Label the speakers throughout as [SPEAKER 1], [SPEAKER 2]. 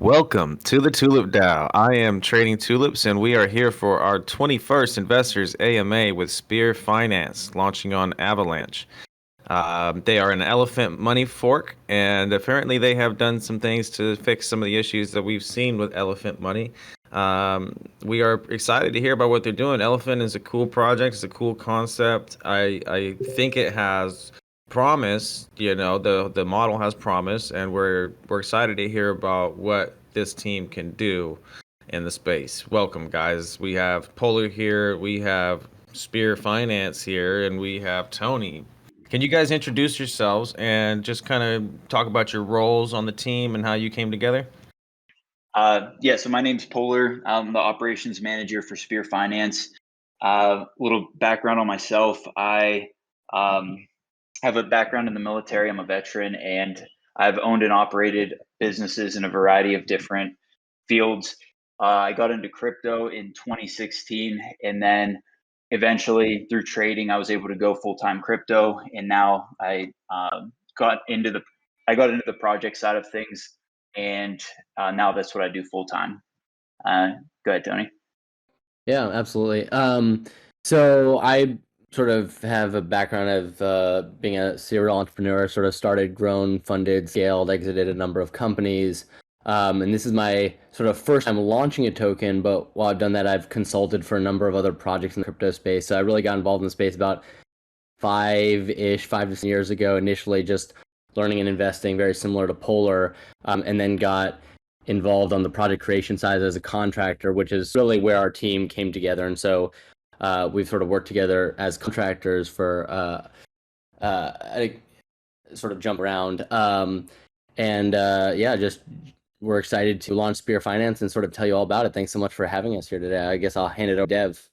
[SPEAKER 1] Welcome to the TulipDAO. I am trading tulips, and we are here for our 21st Investors AMA with Spear Finance, launching on Avalanche. They are an Elephant.Money fork, and apparently they have done some things to fix some of the issues that we've seen with Elephant.Money. We are excited to hear about what they're doing. Elephant is a cool project. It's a cool concept. I think it has promise. The model has promise, and we're excited to hear about what this team can do in the space. Welcome, guys. We have Polar here, we have Spear Finance here, and we have Tony. Can you guys introduce yourselves and just kind of talk about your roles on the team and how you came together?
[SPEAKER 2] So my name's Polar. I'm the operations manager for Spear Finance. Little background on myself. I have a background in the military. I'm a veteran, and I've owned and operated businesses in a variety of different fields. I got into crypto in 2016, and then eventually through trading, I was able to go full-time crypto. And now I got into the project side of things, and now that's what I do full-time. Go ahead, Tony.
[SPEAKER 3] Yeah, absolutely. So I sort of have a background of being a serial entrepreneur, sort of started, grown, funded, scaled, exited a number of companies. And this is my sort of first time launching a token, but while I've done that, I've consulted for a number of other projects in the crypto space. So I really got involved in the space about 5 to 6 years ago, initially just learning and investing, very similar to Polar, and then got involved on the project creation side as a contractor, which is really where our team came together. And so we've sort of worked together as contractors for sort of jump around. Just we're excited to launch Spear Finance and sort of tell you all about it. Thanks so much for having us here today. I guess I'll hand it over to Dev.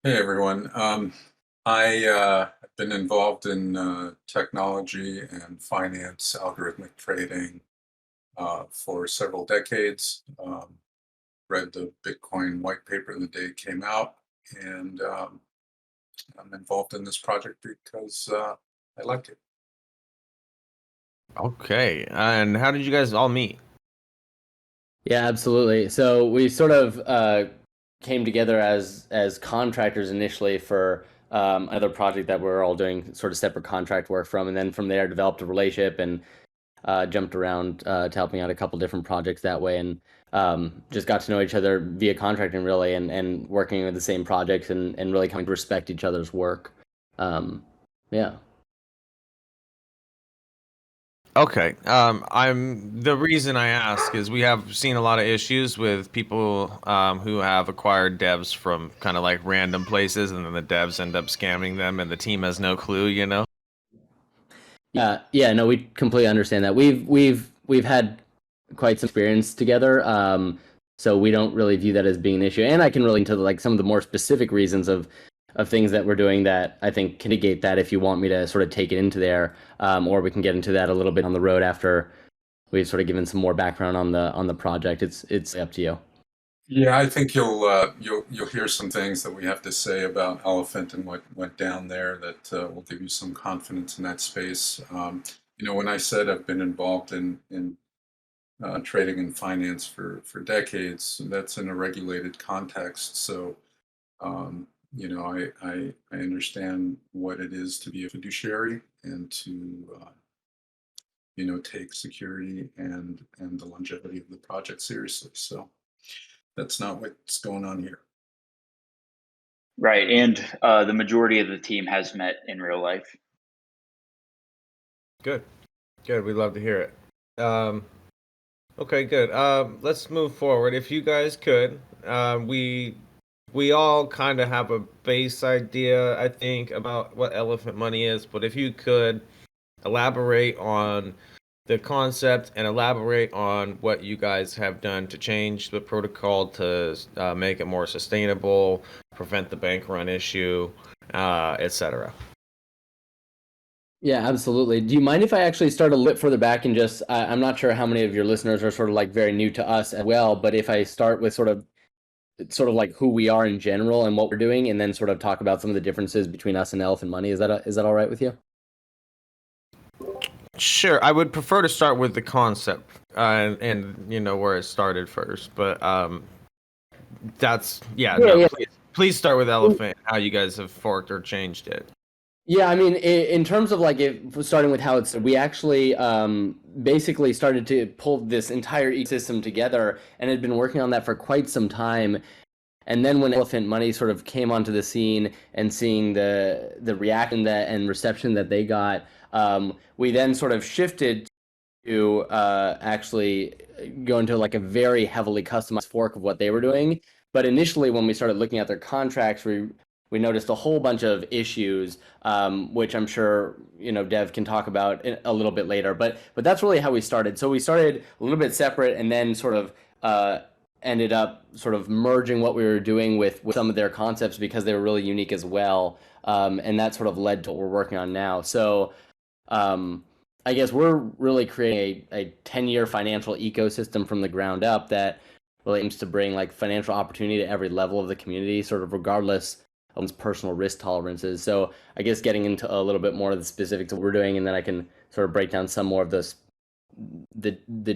[SPEAKER 4] Hey, everyone. I've been involved in technology and finance, algorithmic trading for several decades. Read the Bitcoin white paper the day it came out, and I'm involved in this project because I like it.
[SPEAKER 1] Okay, and how did you guys all meet?
[SPEAKER 3] Yeah, absolutely. So we sort of came together as contractors initially for another project that we're all doing sort of separate contract work from, and then from there developed a relationship and jumped around to helping out a couple different projects that way, and just got to know each other via contracting really, and working with the same projects and really coming to respect each other's work. Yeah.
[SPEAKER 1] Okay. The reason I ask is we have seen a lot of issues with people who have acquired devs from kind of like random places, and then the devs end up scamming them, and the team has no clue.
[SPEAKER 3] Yeah, no, we completely understand that. We've had quite some experience together, so we don't really view that as being an issue. And I can really into like some of the more specific reasons of things that we're doing that I think can negate that if you want me to sort of take it into there, or we can get into that a little bit on the road after we've sort of given some more background on the project. It's up to you.
[SPEAKER 4] Yeah, I think you'll hear some things that we have to say about Elephant and what went down there that will give you some confidence in that space. When I said I've been involved in trading and finance for decades, that's in a regulated context. So, I understand what it is to be a fiduciary and to take security and the longevity of the project seriously. So that's not what's going on here.
[SPEAKER 2] Right, and the majority of the team has met in real life.
[SPEAKER 1] Good. We'd love to hear it. Okay, good. Let's move forward. If you guys could, we all kind of have a base idea, I think, about what Elephant.Money is, but if you could elaborate on the concept and elaborate on what you guys have done to change the protocol to make it more sustainable, prevent the bank run issue, etc.
[SPEAKER 3] Yeah, absolutely. Do you mind if I actually start a little bit further back and just, I'm not sure how many of your listeners are sort of like very new to us as well, but if I start with sort of like who we are in general and what we're doing, and then sort of talk about some of the differences between us and Elephant.Money, is that all right with you?
[SPEAKER 1] Sure. I would prefer to start with the concept and you know where it started first, but
[SPEAKER 3] Yeah,
[SPEAKER 1] no,
[SPEAKER 3] yeah.
[SPEAKER 1] please start with Elephant, how you guys have forked or changed it.
[SPEAKER 3] Yeah, I mean, in terms of like starting with how it's, we actually basically started to pull this entire ecosystem together and had been working on that for quite some time. And then when Elephant.Money sort of came onto the scene and seeing the reaction that and reception that they got, we then sort of shifted to actually go into like a very heavily customized fork of what they were doing. But initially, when we started looking at their contracts, we noticed a whole bunch of issues, which I'm sure Dev can talk about a little bit later. But that's really how we started. So we started a little bit separate, and then sort of ended up sort of merging what we were doing with some of their concepts because they were really unique as well, and that sort of led to what we're working on now. So I guess we're really creating a 10-year financial ecosystem from the ground up that really aims to bring like financial opportunity to every level of the community, sort of regardless of one's personal risk tolerances. So I guess getting into a little bit more of the specifics of what we're doing, and then I can sort of break down some more of the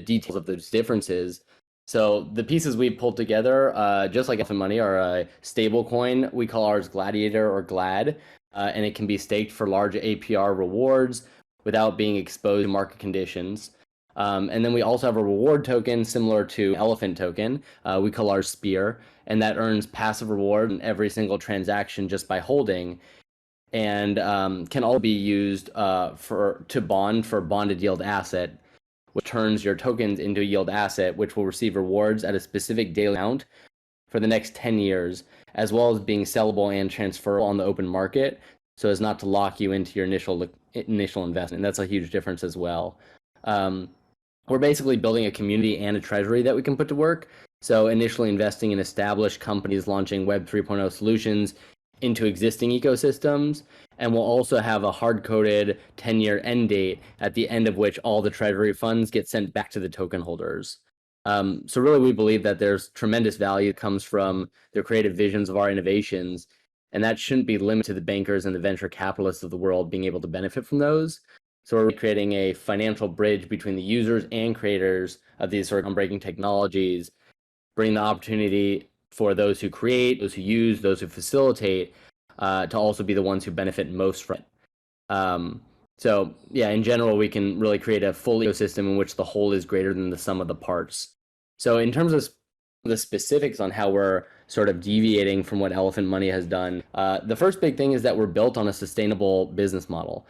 [SPEAKER 3] details of those differences. So the pieces we pulled together, just like Elephant.Money, are a stable coin. We call ours Gladiator or GLAD, and it can be staked for large APR rewards without being exposed to market conditions. And then we also have a reward token similar to Elephant token. We call ours Spear, and that earns passive reward in every single transaction just by holding, and can all be used to bond for bonded yield asset, which turns your tokens into a yield asset, which will receive rewards at a specific daily amount for the next 10 years, as well as being sellable and transferable on the open market, so as not to lock you into your initial investment. That's a huge difference as well. We're basically building a community and a treasury that we can put to work. So initially investing in established companies launching Web 3.0 solutions into existing ecosystems, and we'll also have a hard-coded 10-year end date at the end of which all the treasury funds get sent back to the token holders. So really, we believe that there's tremendous value that comes from the creative visions of our innovations, and that shouldn't be limited to the bankers and the venture capitalists of the world being able to benefit from those. So we're creating a financial bridge between the users and creators of these sort of groundbreaking technologies, bringing the opportunity for those who create, those who use, those who facilitate, to also be the ones who benefit most from it. So yeah, in general, we can really create a full ecosystem in which the whole is greater than the sum of the parts. So in terms of the specifics on how we're sort of deviating from what Elephant.Money has done, the first big thing is that we're built on a sustainable business model.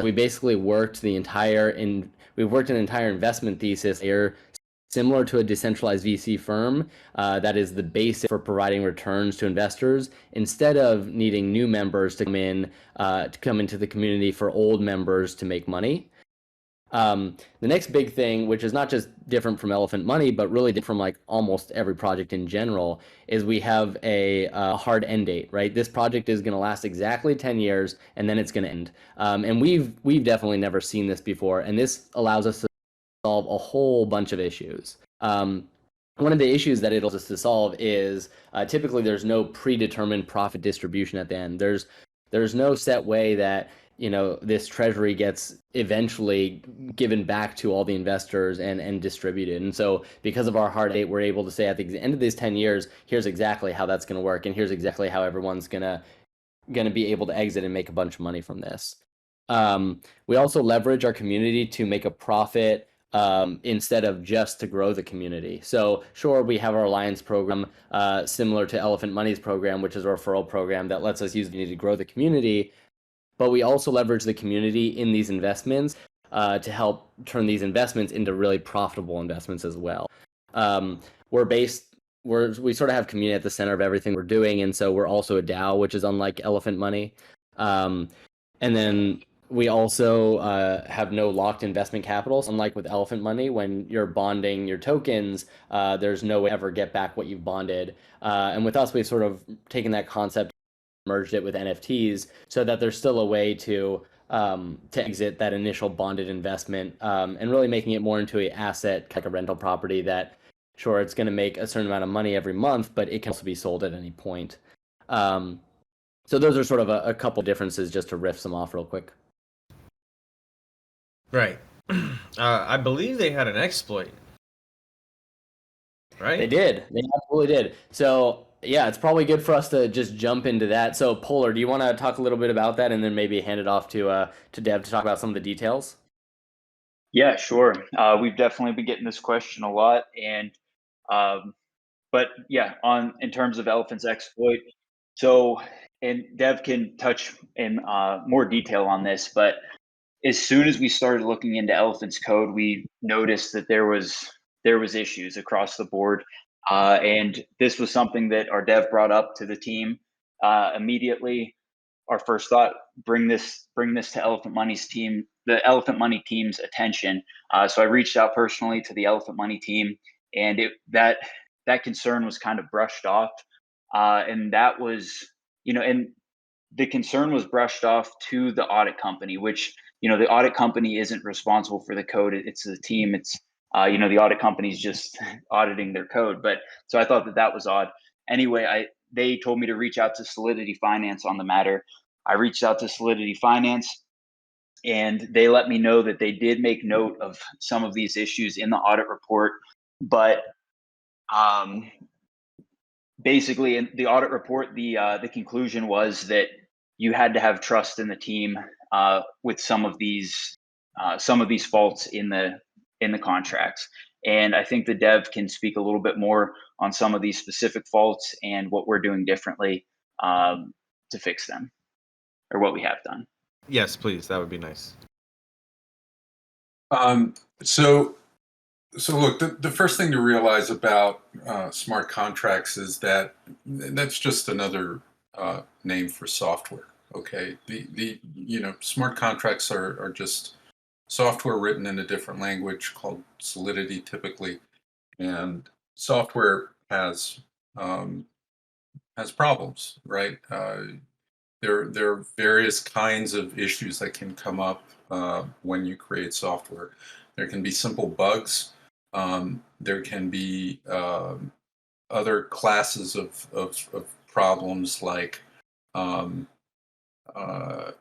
[SPEAKER 3] We basically worked an entire investment thesis here, similar to a decentralized VC firm, that is the basis for providing returns to investors instead of needing new members to come into the community for old members to make money. The next big thing, which is not just different from Elephant.Money, but really different from like almost every project in general, is we have a hard end date, right? This project is going to last exactly 10 years, and then it's going to end. And we've definitely never seen this before, and this allows us to solve a whole bunch of issues. One of the issues that it allows us to solve is typically there's no predetermined profit distribution at the end. There's no set way that this treasury gets eventually given back to all the investors and distributed. And so because of our hard date, we're able to say at the end of these 10 years, here's exactly how that's going to work, and here's exactly how everyone's gonna be able to exit and make a bunch of money from this. We also leverage our community to make a profit instead of just to grow the community. So sure, we have our alliance program similar to Elephant.Money's program, which is a referral program that lets us use the community to grow the community. But we also leverage the community in these investments to help turn these investments into really profitable investments as well. We sort of have community at the center of everything we're doing, and so we're also a DAO, which is unlike Elephant.Money. And then we also have no locked investment capital. So unlike with Elephant.Money, when you're bonding your tokens, there's no way to ever get back what you've bonded. And with us, we've sort of taken that concept, merged it with NFTs, so that there's still a way to exit that initial bonded investment, and really making it more into an asset, like a rental property that, sure, it's going to make a certain amount of money every month, but it can also be sold at any point. So those are sort of a couple differences, just to riff some off real quick.
[SPEAKER 1] Right. I believe they had an exploit right?
[SPEAKER 3] They did. They absolutely did. So yeah, it's probably good for us to just jump into that. So Polar, do you want to talk a little bit about that, and then maybe hand it off to Dev to talk about some of the details?
[SPEAKER 2] Yeah, sure. We've definitely been getting this question a lot, and but yeah, in terms of Elephant's exploit, so and Dev can touch in more detail on this, but as soon as we started looking into Elephant's code, we noticed that there was issues across the board, and this was something that our dev brought up to the team immediately. Our first thought: bring this to Elephant.Money's team, the Elephant.Money team's attention. So I reached out personally to the Elephant.Money team, and that concern was kind of brushed off, and that was and the concern was brushed off to the audit company, which the audit company isn't responsible for the code. It's the team. It's the audit company is just auditing their code. But so I thought that was odd. Anyway, they told me to reach out to Solidity Finance on the matter. I reached out to Solidity Finance, and they let me know that they did make note of some of these issues in the audit report, but basically in the audit report, the conclusion was that you had to have trust in the team with some of these faults in the contracts. And I think the dev can speak a little bit more on some of these specific faults and what we're doing differently to fix them, or what we have done.
[SPEAKER 1] Yes, please. That would be nice.
[SPEAKER 4] So look, the first thing to realize about smart contracts is that that's just another name for software. Okay, the smart contracts are just software written in a different language called Solidity typically, and software has problems, right? There are various kinds of issues that can come up when you create software. There can be simple bugs. There can be other classes of problems like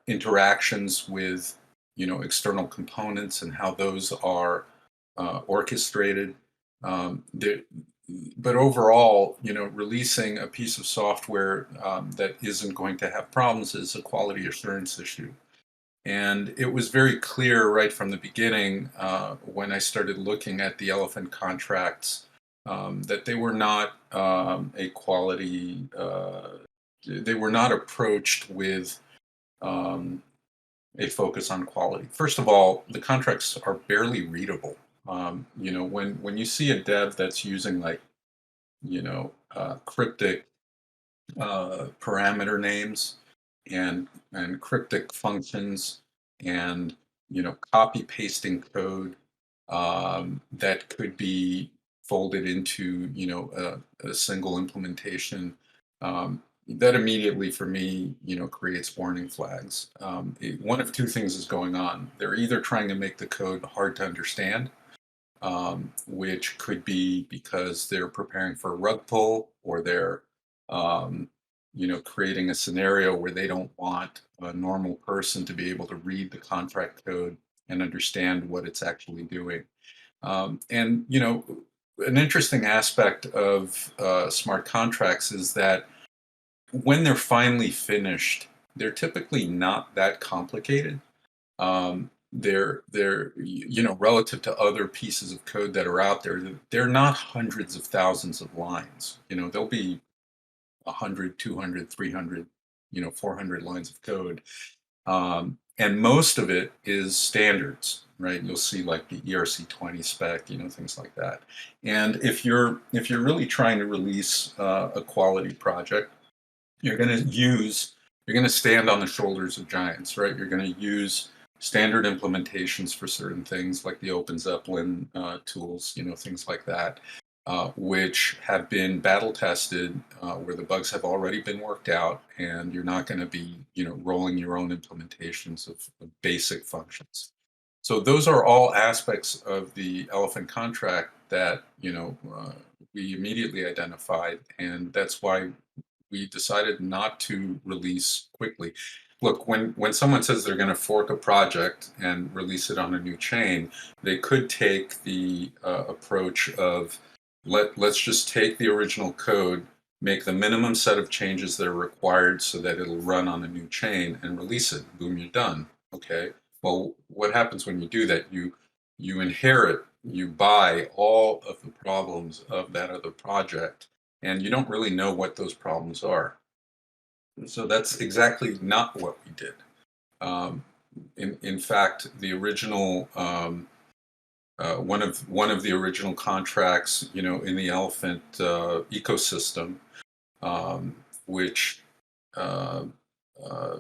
[SPEAKER 4] interactions with external components and how those are orchestrated. But overall, releasing a piece of software that isn't going to have problems is a quality assurance issue. And it was very clear right from the beginning when I started looking at the Elephant contracts that they were not a quality, they were not approached with a focus on quality. First of all, the contracts are barely readable. When you see a dev that's using cryptic parameter names and cryptic functions and copy pasting code that could be folded into a single implementation, that immediately for me creates warning flags. One of two things is going on. They're either trying to make the code hard to understand, which could be because they're preparing for a rug pull, or they're creating a scenario where they don't want a normal person to be able to read the contract code and understand what it's actually doing. And an interesting aspect of smart contracts is that when they're finally finished, they're typically not that complicated. They're relative to other pieces of code that are out there, they're not hundreds of thousands of lines. They'll be 100, 200, 300, 400 lines of code. And most of it is standards, right? You'll see like the ERC20 spec, things like that. And if you're really trying to release a quality project, you're going to stand on the shoulders of giants, right? You're going to use standard implementations for certain things like the Open Zeppelin tools, things like that, which have been battle tested, where the bugs have already been worked out, and you're not going to be, rolling your own implementations of basic functions. So those are all aspects of the Elephant contract that, we immediately identified, and that's why we decided not to release quickly. Look, when someone says they're going to fork a project and release it on a new chain, they could take the approach of let's just take the original code, make the minimum set of changes that are required so that it'll run on a new chain and release it. Boom, you're done. Okay. Well, what happens when you do that? You inherit, you buy all of the problems of that other project, and you don't really know what those problems are. So that's exactly not what we did. In fact, the original one of the original contracts, in the Elephant ecosystem, um, which uh, uh,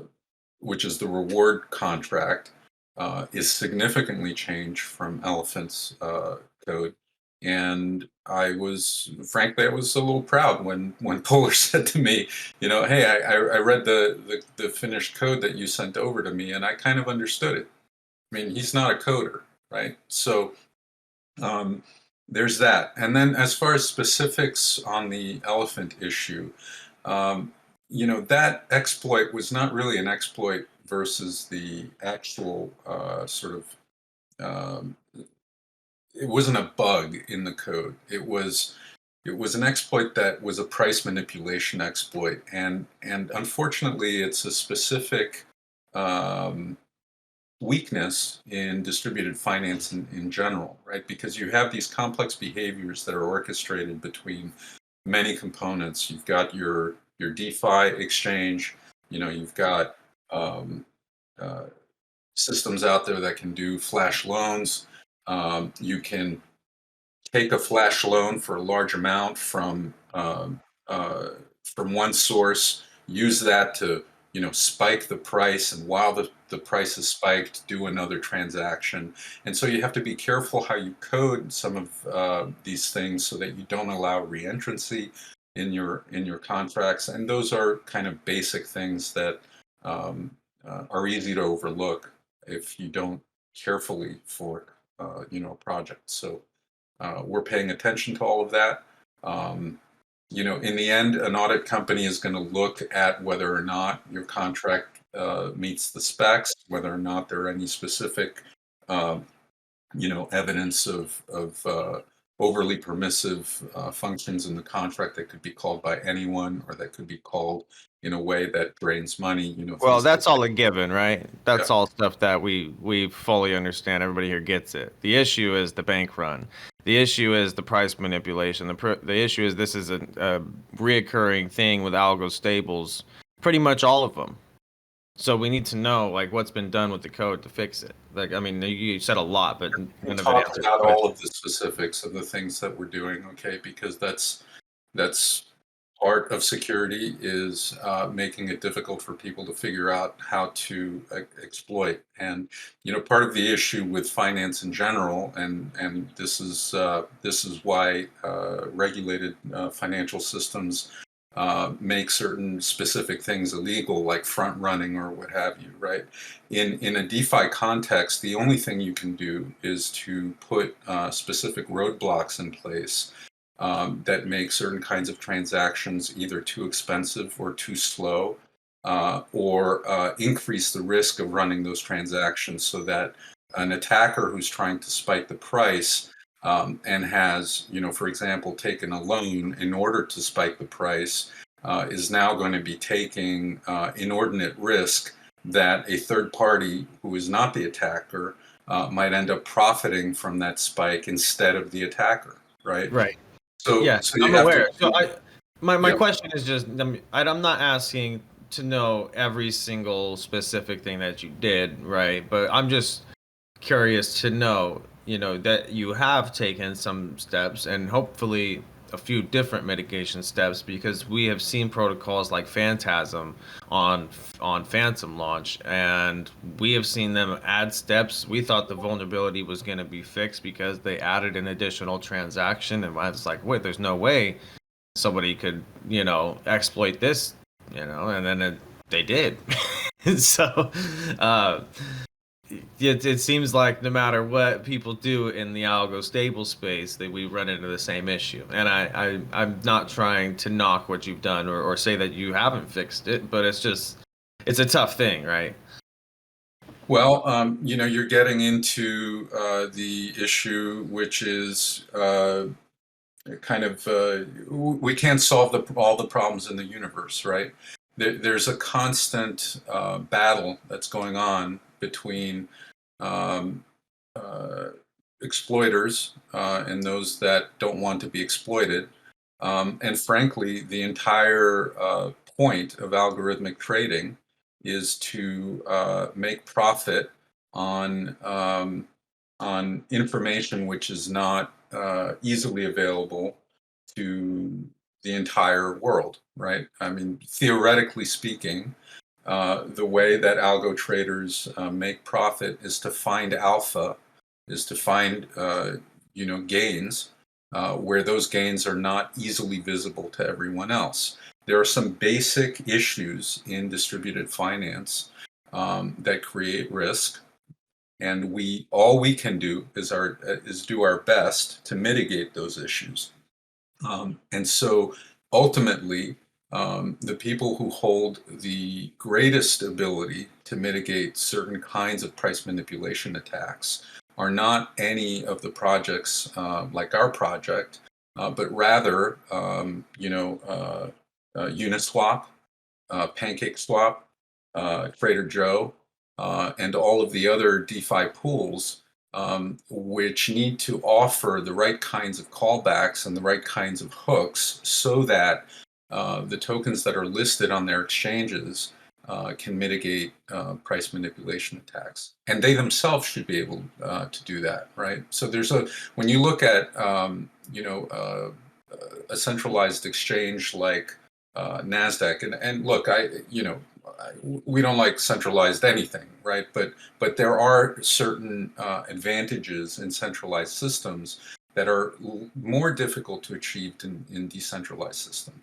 [SPEAKER 4] which is the reward contract, is significantly changed from Elephant's code. And frankly, I was a little proud when Polar said to me, hey, I read the finished code that you sent over to me, and I kind of understood it. I mean, he's not a coder, right? So um, there's that. And then as far as specifics on the Elephant issue, um, that exploit was not really an exploit versus the actual sort of, um, it wasn't a bug in the code. It was an exploit that was a price manipulation exploit. And unfortunately, it's a specific um, weakness in distributed finance in general, right? Because you have these complex behaviors that are orchestrated between many components. You've got your DeFi exchange, you've got um, uh, systems out there that can do flash loans. You can take a flash loan for a large amount from one source, use that to spike the price, and while the price is spiked, do another transaction. And so you have to be careful how you code some of these things so that you don't allow reentrancy in your contracts. And those are kind of basic things that are easy to overlook if you don't carefully fork a project. So we're paying attention to all of that. In the end, an audit company is going to look at whether or not your contract meets the specs, whether or not there are any specific, evidence of overly permissive functions in the contract that could be called by anyone, or that could be called in a way that drains money.
[SPEAKER 1] Well,
[SPEAKER 4] Things
[SPEAKER 1] that's
[SPEAKER 4] like
[SPEAKER 1] all a given, right? That's
[SPEAKER 4] Yeah.
[SPEAKER 1] all stuff that we fully understand. Everybody here gets it. The issue is the bank run. The issue is the price manipulation. The issue is this is a reoccurring thing with algo stables, pretty much all of them. So we need to know like what's been done with the code to fix it. Like, I mean, you said a lot, but
[SPEAKER 4] We'll
[SPEAKER 1] none of it
[SPEAKER 4] talk
[SPEAKER 1] answered the
[SPEAKER 4] about
[SPEAKER 1] question.
[SPEAKER 4] all of the specifics of the things that we're doing, okay? Because that's part of security, is making it difficult for people to figure out how to exploit. And part of the issue with finance in general, and this is why regulated financial systems make certain specific things illegal, like front running or what have you, right? In a DeFi context, the only thing you can do is to put specific roadblocks in place that make certain kinds of transactions either too expensive or too slow, or increase the risk of running those transactions, so that an attacker who's trying to spike the price and has, for example, taken a loan in order to spike the price, is now going to be taking inordinate risk that a third party who is not the attacker might end up profiting from that spike instead of the attacker, right?
[SPEAKER 1] Right.
[SPEAKER 4] So,
[SPEAKER 1] Yeah,
[SPEAKER 4] so you
[SPEAKER 1] I'm
[SPEAKER 4] have
[SPEAKER 1] aware.
[SPEAKER 4] to.
[SPEAKER 1] So my
[SPEAKER 4] Yeah.
[SPEAKER 1] question is just, I'm not asking to know every single specific thing that you did, right? But I'm just curious to know, that you have taken some steps and hopefully a few different mitigation steps, because we have seen protocols like Phantasm on Phantom launch, and we have seen them add steps. We thought the vulnerability was going to be fixed because they added an additional transaction, and I was like, wait, there's no way somebody could, exploit this, and then they did. So, uh, it seems like no matter what people do in the algo stable space, that we run into the same issue. And I'm not trying to knock what you've done, or say that you haven't fixed it, but it's a tough thing, right?
[SPEAKER 4] Well, you're getting into the issue, which is kind of we can't solve all the problems in the universe, right? There's a constant battle that's going on between um, uh, exploiters and those that don't want to be exploited. And frankly, the entire point of algorithmic trading is to make profit on information which is not easily available to the entire world, right? I mean, theoretically speaking, the way that algo traders make profit is to find alpha, is to find gains where those gains are not easily visible to everyone else. There are some basic issues in distributed finance that create risk, and all we can do is do our best to mitigate those issues. And so ultimately, the people who hold the greatest ability to mitigate certain kinds of price manipulation attacks are not any of the projects like our project, but rather, Uniswap, PancakeSwap, Trader Joe, and all of the other DeFi pools, which need to offer the right kinds of callbacks and the right kinds of hooks so that the tokens that are listed on their exchanges can mitigate price manipulation attacks. And they themselves should be able to do that, right? So when you look at, a centralized exchange like NASDAQ, and look, we don't like centralized anything, right? But there are certain advantages in centralized systems that are more difficult to achieve in decentralized systems.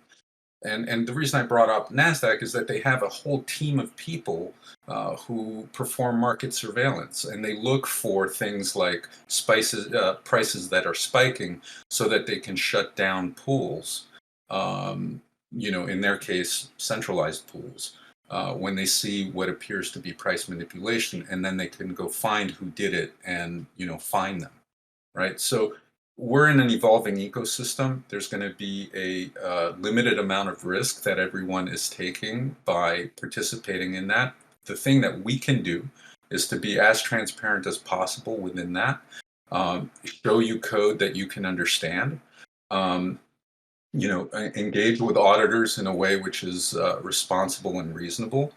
[SPEAKER 4] And the reason I brought up NASDAQ is that they have a whole team of people who perform market surveillance, and they look for things like prices that are spiking so that they can shut down pools, in their case, centralized pools, when they see what appears to be price manipulation, and then they can go find who did it and, fine them, right? So we're in an evolving ecosystem. There's going to be a limited amount of risk that everyone is taking by participating in that. The thing that we can do is to be as transparent as possible within that, show you code that you can understand, engage with auditors in a way which is responsible and reasonable.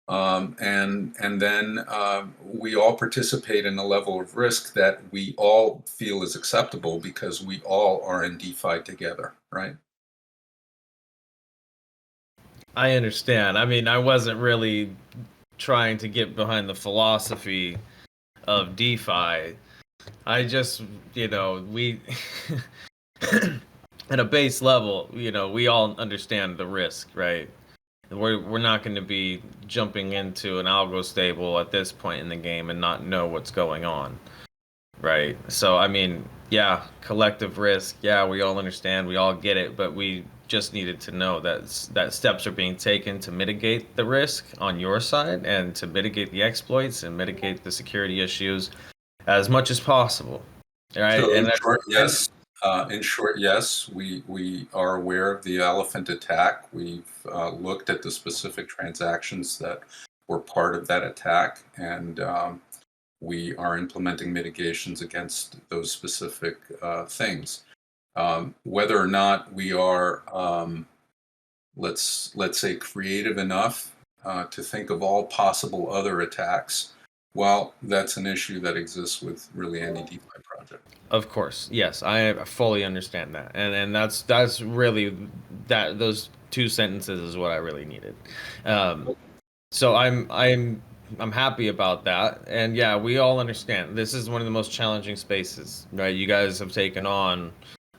[SPEAKER 4] And then we all participate in a level of risk that we all feel is acceptable because we all are in DeFi together, right?
[SPEAKER 1] I understand. I mean, I wasn't really trying to get behind the philosophy of DeFi. I just, we at a base level, we all understand the risk, right? We're not going to be jumping into an algo stable at this point in the game and not know what's going on, right? So I mean, yeah, collective risk, yeah, we all understand, we all get it, but we just needed to know that steps are being taken to mitigate the risk on your side and to mitigate the exploits and mitigate the security issues as much as possible, right?
[SPEAKER 4] So
[SPEAKER 1] And
[SPEAKER 4] yes. In short, yes, we are aware of the Elephant attack. We've looked at the specific transactions that were part of that attack, and we are implementing mitigations against those specific things. Whether or not we are, let's say, creative enough to think of all possible other attacks, well, that's an issue that exists with really any DeFi project.
[SPEAKER 1] of course, yes, I fully understand that, and that's really those two sentences is what I really needed. So I'm happy about that, and yeah, we all understand this is one of the most challenging spaces, right? You guys have taken on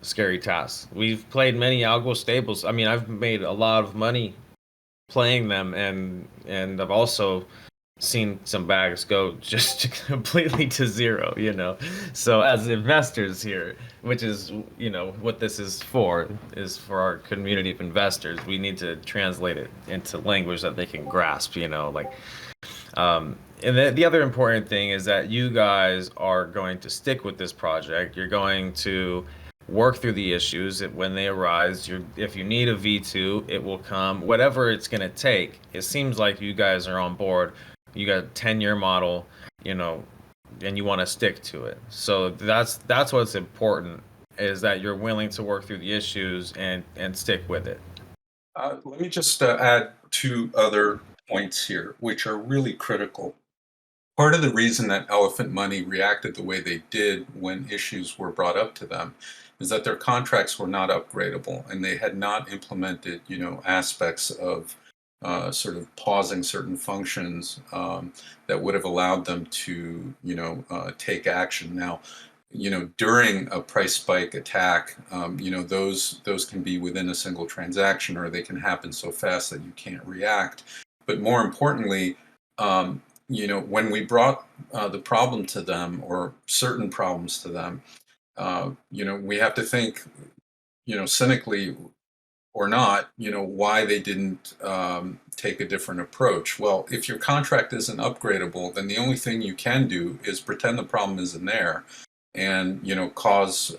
[SPEAKER 1] a scary task. We've played many algo stables. I mean, I've made a lot of money playing them, and I've also seen some bags go just completely to zero, So as investors here, which is, what this is for our community of investors, we need to translate it into language that they can grasp, and the other important thing is that you guys are going to stick with this project. You're going to work through the issues when they arise. If you need a V2, it will come. Whatever it's going to take. It seems like you guys are on board. You got a 10-year model, and you want to stick to it. So that's what's important, is that you're willing to work through the issues and stick with it.
[SPEAKER 4] Let me just add two other points here, which are really critical. Part of the reason that Elephant.Money reacted the way they did when issues were brought up to them is that their contracts were not upgradable, and they had not implemented, aspects of sort of pausing certain functions that would have allowed them to, take action. Now, during a price spike attack, those can be within a single transaction, or they can happen so fast that you can't react. But more importantly, when we brought the problem to them, or certain problems to them, we have to think, cynically or not, why they didn't take a different approach. Well, if your contract isn't upgradable, then the only thing you can do is pretend the problem isn't there, and cause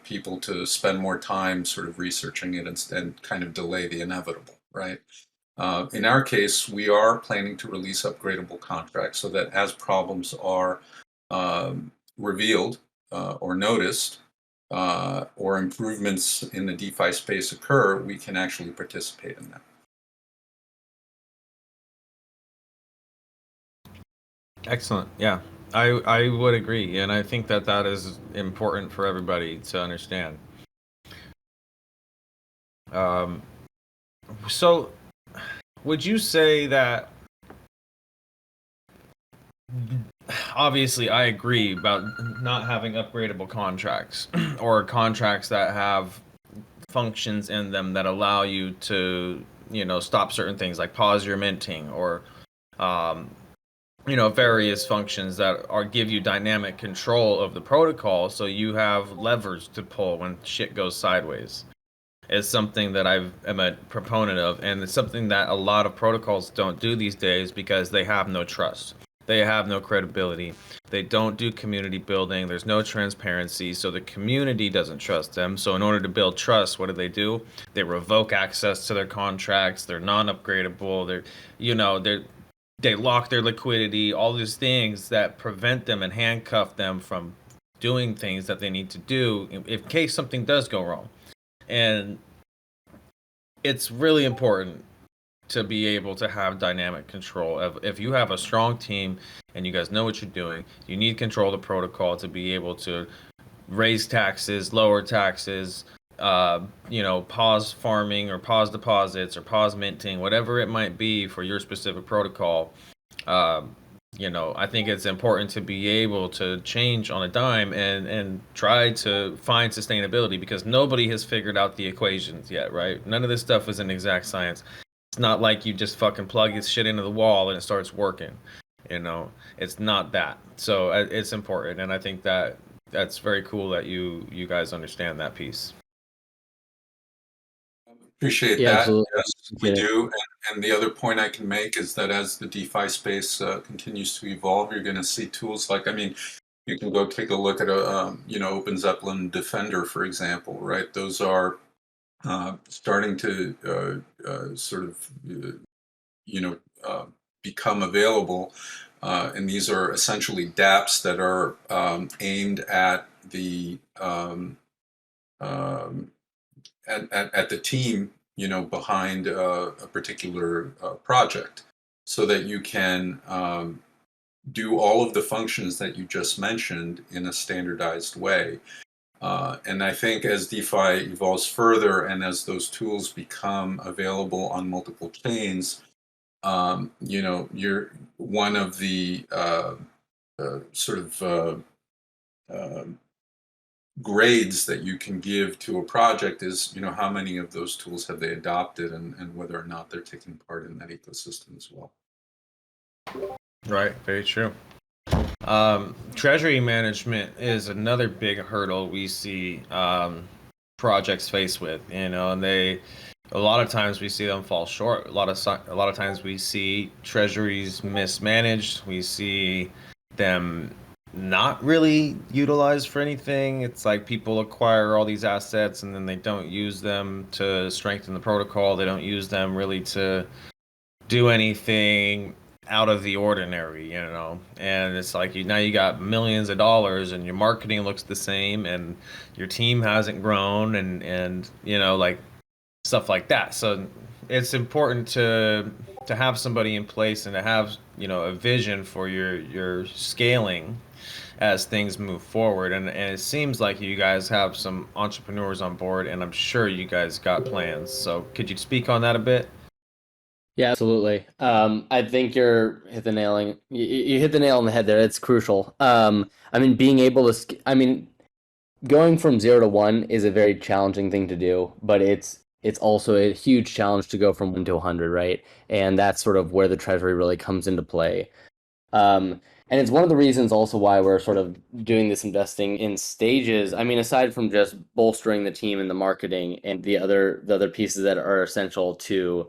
[SPEAKER 4] people to spend more time sort of researching it and kind of delay the inevitable, right? In our case, we are planning to release upgradable contracts so that as problems are revealed or noticed, or improvements in the DeFi space occur, we can actually participate in that.
[SPEAKER 1] Excellent. Yeah, I would agree, and I think that is important for everybody to understand. So, would you say that? Obviously, I agree about not having upgradable contracts or contracts that have functions in them that allow you to, stop certain things, like pause your minting, or various functions that give you dynamic control of the protocol, so you have levers to pull when shit goes sideways. Is something that I am a proponent of, and it's something that a lot of protocols don't do these days because they have no trust. They have no credibility. They don't do community building. There's no transparency, so the community doesn't trust them. So in order to build trust, what do? They revoke access to their contracts. They're non-upgradable. They lock their liquidity. All these things that prevent them and handcuff them from doing things that they need to do in case something does go wrong. And it's really important to be able to have dynamic control. If you have a strong team and you guys know what you're doing, you need control of the protocol to be able to raise taxes, lower taxes, pause farming or pause deposits or pause minting, whatever it might be for your specific protocol. I think it's important to be able to change on a dime and try to find sustainability, because nobody has figured out the equations yet, right? None of this stuff is an exact science. It's not like you just fucking plug this shit into the wall and it starts working. It's not that. So it's important, and I think that's very cool that you guys understand that piece.
[SPEAKER 4] Appreciate that.
[SPEAKER 3] Absolutely.
[SPEAKER 4] Yes, we do. And the other point I can make is that as the DeFi space continues to evolve, you're going to see tools like, you can go take a look at Open Zeppelin Defender, for example, right? Those are starting to sort of, become available. And these are essentially dApps that are aimed at the at the team, behind a particular project, so that you can do all of the functions that you just mentioned in a standardized way. And I think as DeFi evolves further and as those tools become available on multiple chains, you're one of the sort of grades that you can give to a project is, how many of those tools have they adopted, and whether or not they're taking part in that ecosystem as well.
[SPEAKER 1] Right, very true. Treasury management is another big hurdle we see projects face with, and a lot of times we see them fall short. A lot of times we see treasuries mismanaged. We see them not really utilized for anything. It's like people acquire all these assets and then they don't use them to strengthen the protocol. They don't use them really to do anything out of the ordinary, you know. And it's like now you got millions of dollars and your marketing looks the same and your team hasn't grown and you know, like stuff like that. So it's important to have somebody in place and to have, you know, a vision for your scaling as things move forward. And it seems like you guys have some entrepreneurs on board, and I'm sure you guys got plans. So could you speak on that a bit?
[SPEAKER 3] Yeah, absolutely. I think you hit the nail on the head there. It's crucial. I mean, being able to, I mean, going from 0 to 1 is a very challenging thing to do, but it's also a huge challenge to go from 1 to 100, right? And that's sort of where the treasury really comes into play. And it's one of the reasons also why we're sort of doing this investing in stages. I mean, aside from just bolstering the team and the marketing and the other pieces that are essential to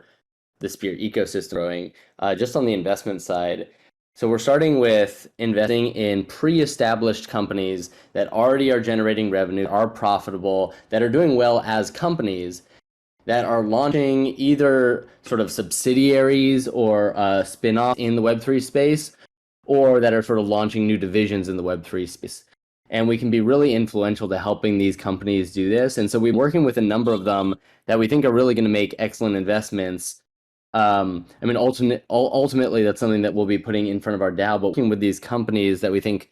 [SPEAKER 3] the Spear ecosystem growing, just on the investment side. So we're starting with investing in pre-established companies that already are generating revenue, are profitable, that are doing well as companies, that are launching either sort of subsidiaries or spin-off in the Web3 space, or that are sort of launching new divisions in the Web3 space. And we can be really influential to helping these companies do this. And so we're working with a number of them that we think are really going to make excellent investments. I mean, ultimately, that's something that we'll be putting in front of our DAO, but working with these companies that we think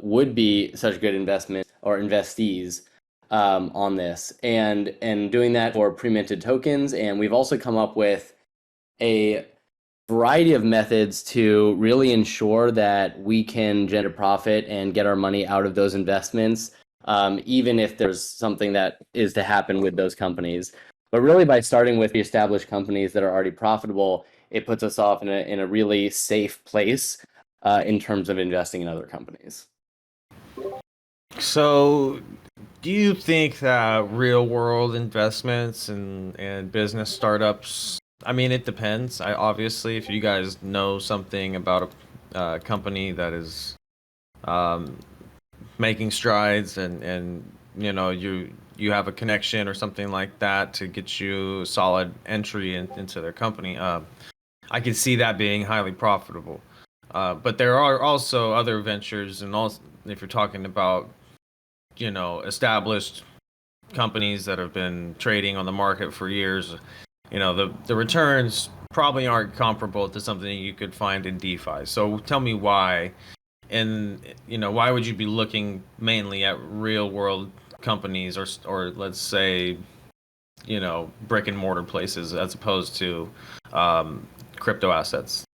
[SPEAKER 3] would be such good investment or investees on this, and doing that for pre-minted tokens. And we've also come up with a variety of methods to really ensure that we can generate profit and get our money out of those investments, even if there's something that is to happen with those companies. But really, by starting with the established companies that are already profitable, it puts us off in a really safe place in terms of investing in other companies.
[SPEAKER 1] So, do you think that real world investments and business startups, I mean, it depends. Obviously, if you guys know something about a company that is um, making strides and you know you have a connection or something like that to get you a solid entry into their company, I could see that being highly profitable. But there are also other ventures, and also if you're talking about, you know, established companies that have been trading on the market for years, you know, the returns probably aren't comparable to something you could find in DeFi. So tell me why, and you know, why would you be looking mainly at real world companies or let's say, you know, brick and mortar places as opposed to crypto assets?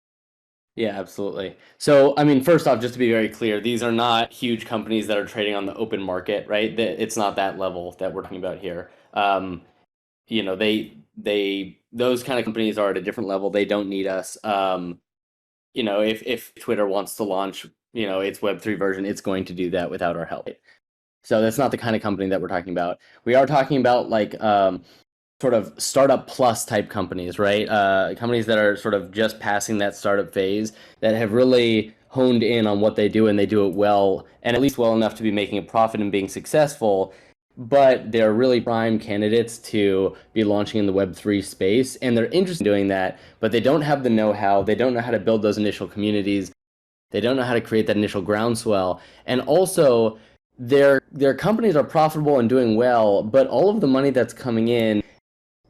[SPEAKER 3] Yeah, absolutely. So, I mean, first off, just to be very clear, these are not huge companies that are trading on the open market, right? It's not that level that we're talking about here. You know, those kind of companies are at a different level. They don't need us. You know, if Twitter wants to launch, you know, its Web3 version, it's going to do that without our help. So that's not the kind of company that we're talking about. We are talking about like sort of startup plus type companies, right? Companies that are sort of just passing that startup phase, that have really honed in on what they do and they do it well, and at least well enough to be making a profit and being successful. But they're really prime candidates to be launching in the Web3 space, and they're interested in doing that, but they don't have the know-how. They don't know how to build those initial communities. They don't know how to create that initial groundswell. And also, their companies are profitable and doing well, but all of the money that's coming in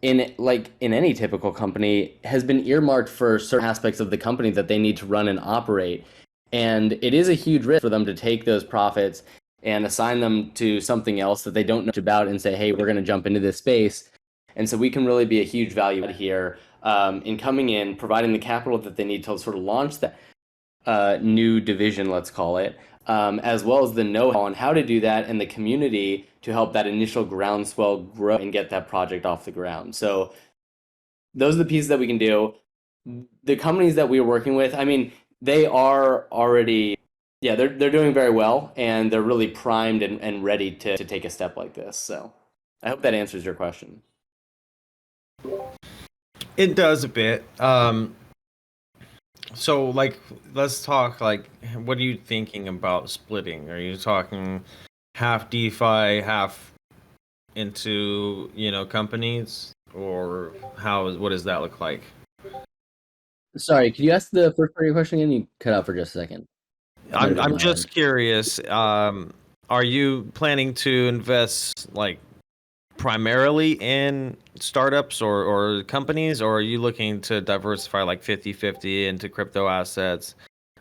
[SPEAKER 3] any typical company has been earmarked for certain aspects of the company that they need to run and operate. And it is a huge risk for them to take those profits and assign them to something else that they don't know much about and say, hey, we're going to jump into this space. And so we can really be a huge value here in coming in, providing the capital that they need to sort of launch that new division, let's call it, as well as the know-how on how to do that and the community to help that initial groundswell grow and get that project off the ground. So those are the pieces that we can do. The companies that we are working with, I mean, they are already, yeah, they're doing very well, and they're really primed and ready to take a step like this. So I hope that answers your question.
[SPEAKER 1] It does a bit. So, like, let's talk, like, what are you thinking about splitting? Are you talking half DeFi, half into, companies, or what does that look like?
[SPEAKER 3] Sorry, could you ask the first part of your question again? You cut out for just a second. That might have been
[SPEAKER 1] I'm
[SPEAKER 3] my end.
[SPEAKER 1] just curious, are you planning to invest, like, primarily in startups or companies, or are you looking to diversify like 50-50 into crypto assets,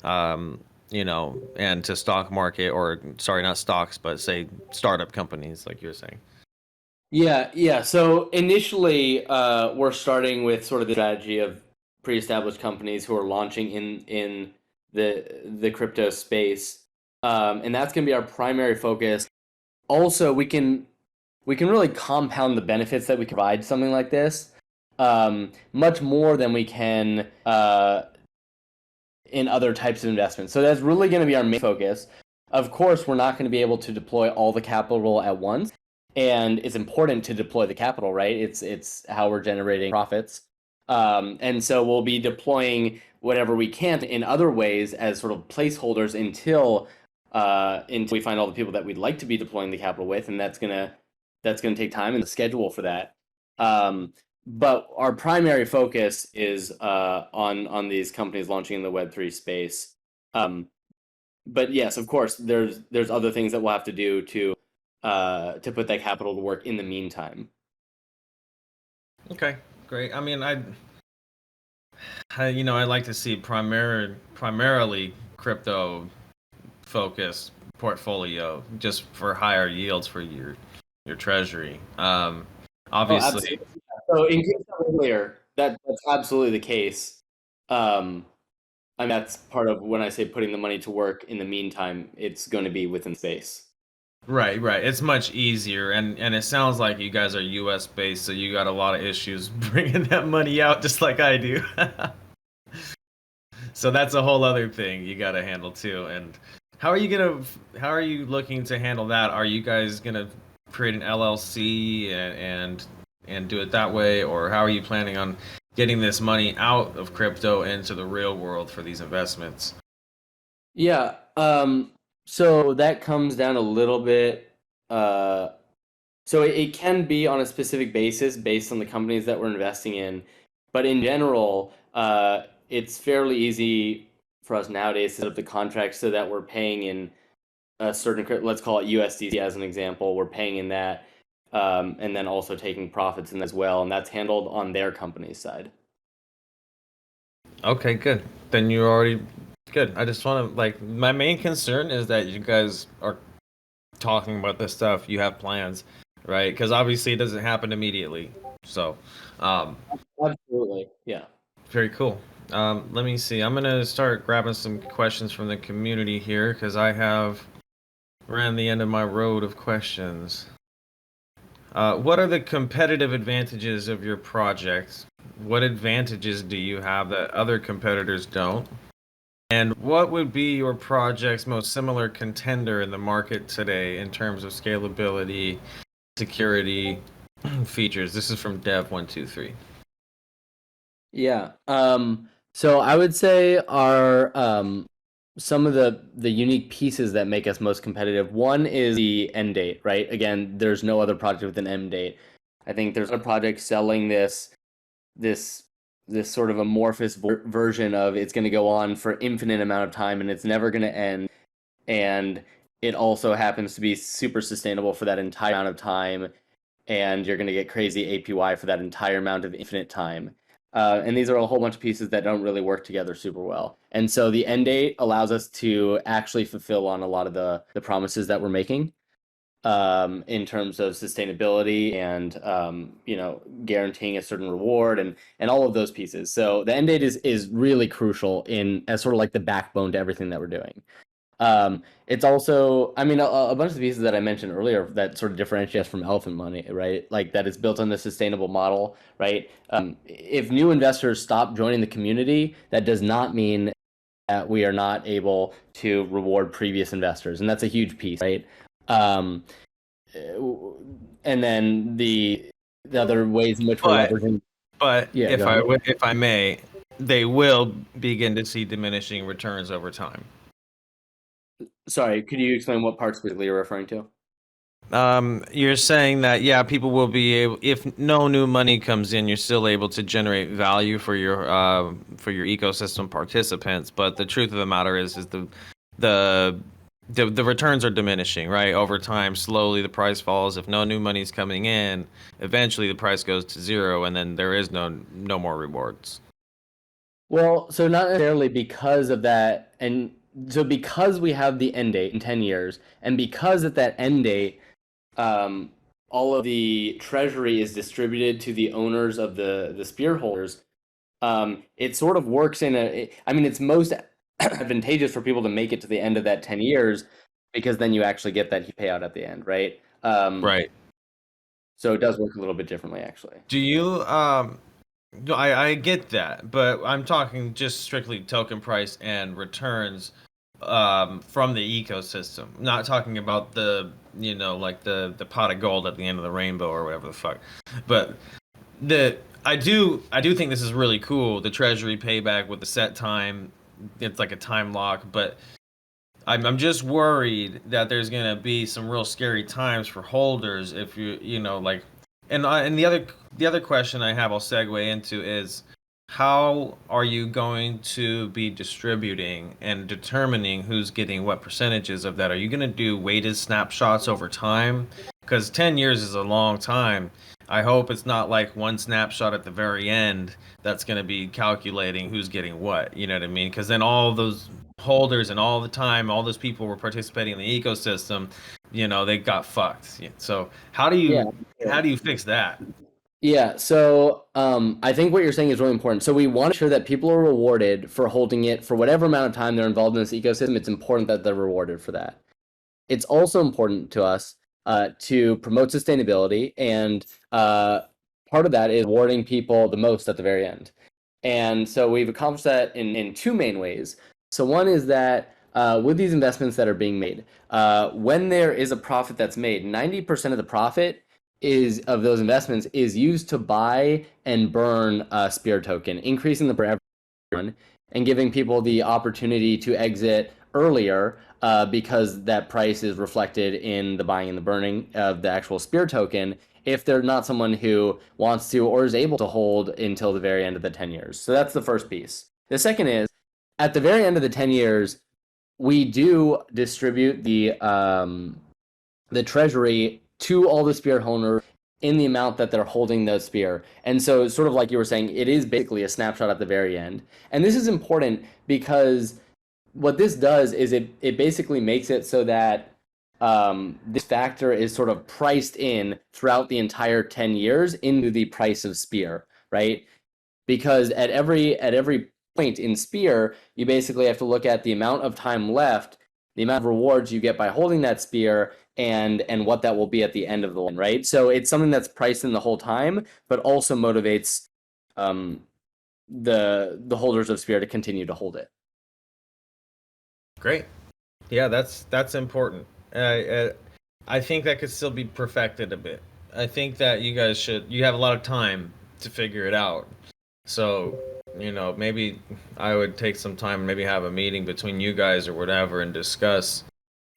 [SPEAKER 1] and to stock market, or sorry, not stocks, but say startup companies like you're saying?
[SPEAKER 3] Yeah. So initially, we're starting with sort of the strategy of pre-established companies who are launching in the crypto space, and that's going to be our primary focus. Also, we can really compound the benefits that we provide something like this, much more than we can in other types of investments. So that's really going to be our main focus. Of course, we're not going to be able to deploy all the capital at once, and it's important to deploy the capital, right? It's how we're generating profits, and so we'll be deploying whatever we can in other ways as sort of placeholders until we find all the people that we'd like to be deploying the capital with, and that's gonna take time and the schedule for that. But our primary focus is on these companies launching in the Web3 space. But yes, of course, there's other things that we'll have to do to put that capital to work in the meantime.
[SPEAKER 1] Okay, great. I mean, I like to see primarily crypto focused portfolio, just for higher yields for your treasury. Obviously.
[SPEAKER 3] Absolutely. So in case I'm unclear, that's absolutely the case. And that's part of when I say putting the money to work in the meantime, it's going to be within space.
[SPEAKER 1] Right. It's much easier, and it sounds like you guys are U.S. based, so you got a lot of issues bringing that money out, just like I do. So that's a whole other thing you got to handle too. And how are you looking to handle that? Are you guys gonna create an LLC and do it that way, or how are you planning on getting this money out of crypto into the real world for these investments?
[SPEAKER 3] Yeah. So that comes down a little bit. So it can be on a specific basis based on the companies that we're investing in, but in general, it's fairly easy for us nowadays to set up the contract so that we're paying in a certain, let's call it USDC as an example. We're paying in that, and then also taking profits in as well, and that's handled on their company's side.
[SPEAKER 1] Okay, good. Then you're already good. I just want to, like, my main concern is that you guys are talking about this stuff. You have plans, right? Because obviously it doesn't happen immediately. So, um,
[SPEAKER 3] Absolutely, yeah.
[SPEAKER 1] very cool. Let me see. I'm gonna start grabbing some questions from the community here because I have ran the end of my road of questions. What are the competitive advantages of your project? What advantages do you have that other competitors don't? And what would be your project's most similar contender in the market today in terms of scalability, security, features? This is from Dev123.
[SPEAKER 3] Yeah. So I would say our some of the unique pieces that make us most competitive. One is the end date, right? Again, there's no other project with an end date. I think there's other projects selling this sort of amorphous version of it's going to go on for infinite amount of time and it's never going to end. And it also happens to be super sustainable for that entire amount of time, and you're going to get crazy APY for that entire amount of infinite time. And these are a whole bunch of pieces that don't really work together super well. And so the end date allows us to actually fulfill on a lot of the promises that we're making, in terms of sustainability and guaranteeing a certain reward and all of those pieces. So the end date is really crucial in as sort of like the backbone to everything that we're doing. It's also, I mean, a bunch of the pieces that I mentioned earlier that sort of differentiate us from Elephant.Money, right? Like that it's built on the sustainable model, right? If new investors stop joining the community, that does not mean that we are not able to reward previous investors, and that's a huge piece, right? Um, and then the other ways in which we're leveraging.
[SPEAKER 1] But
[SPEAKER 3] Yeah,
[SPEAKER 1] if I may, they will begin to see diminishing returns over time.
[SPEAKER 3] Sorry, could you explain what part specifically you're referring to?
[SPEAKER 1] You're saying that, yeah, people will be able, if no new money comes in, you're still able to generate value for your ecosystem participants. But the truth of the matter is the the returns are diminishing, right? Over time, slowly the price falls. If no new money's coming in, eventually the price goes to zero, and then there is no more rewards.
[SPEAKER 3] Well, so not necessarily because of that, and so because we have the end date in 10 years, and because at that end date, all of the treasury is distributed to the owners of the spear holders, it sort of works I mean, it's most advantageous for people to make it to the end of that 10 years, because then you actually get that payout at the end, right?
[SPEAKER 1] Right.
[SPEAKER 3] So it does work a little bit differently, actually.
[SPEAKER 1] Do you no, I get that, but I'm talking just strictly token price and returns from the ecosystem. Not talking about the, like the pot of gold at the end of the rainbow or whatever the fuck. But I do think this is really cool. The treasury payback with the set time, it's like a time lock, but I'm just worried that there's gonna be some real scary times for holders if like, and the other question I have I'll segue into is, how are you going to be distributing and determining who's getting what percentages of that? Are you gonna do weighted snapshots over time? Because 10 years is a long time. I hope it's not like one snapshot at the very end that's going to be calculating who's getting what. You know what I mean? Because then all those holders and all the time, all those people were participating in the ecosystem, they got fucked. So how do you fix that?
[SPEAKER 3] Yeah, so I think what you're saying is really important. So we want to ensure that people are rewarded for holding it for whatever amount of time they're involved in this ecosystem. It's important that they're rewarded for that. It's also important to us to promote sustainability, and part of that is rewarding people the most at the very end. And so we've accomplished that in two main ways. So one is that with these investments that are being made, when there is a profit that's made, 90% of the profit of those investments is used to buy and burn a Spear token, increasing the for everyone and giving people the opportunity to exit earlier because that price is reflected in the buying and the burning of the actual Spear token if they're not someone who wants to or is able to hold until the very end of the 10 years. So that's the first piece. The second is, at the very end of the 10 years, we do distribute the treasury to all the Spear owners in the amount that they're holding the Spear. And so sort of like you were saying, it is basically a snapshot at the very end. And this is important because what this does is it basically makes it so that this factor is sort of priced in throughout the entire 10 years into the price of Spear, right? Because at every point in Spear, you basically have to look at the amount of time left, the amount of rewards you get by holding that Spear, and what that will be at the end of the line, right? So it's something that's priced in the whole time, but also motivates the holders of Spear to continue to hold it.
[SPEAKER 1] Great. Yeah, that's important. I think that could still be perfected a bit. I think that you have a lot of time to figure it out. So, maybe I would take some time and maybe have a meeting between you guys or whatever and discuss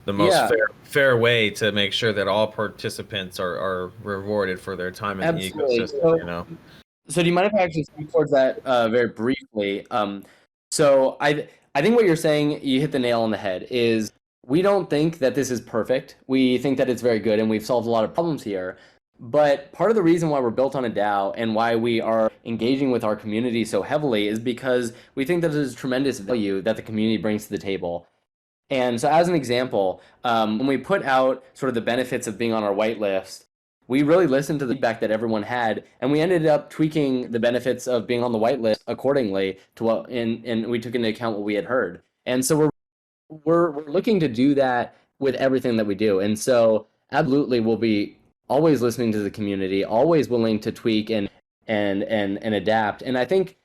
[SPEAKER 1] the most fair way to make sure that all participants are rewarded for their time in the ecosystem.
[SPEAKER 3] So do you mind if I actually speak towards that very briefly? So I think what you're saying, you hit the nail on the head, is we don't think that this is perfect. We think that it's very good, and we've solved a lot of problems here. But part of the reason why we're built on a DAO and why we are engaging with our community so heavily is because we think that there's tremendous value that the community brings to the table. And so as an example, when we put out sort of the benefits of being on our whitelist, we really listened to the feedback that everyone had, and we ended up tweaking the benefits of being on the whitelist accordingly to what, and we took into account what we had heard. And so we're looking to do that with everything that we do. And so absolutely we'll be always listening to the community, always willing to tweak and adapt. And I think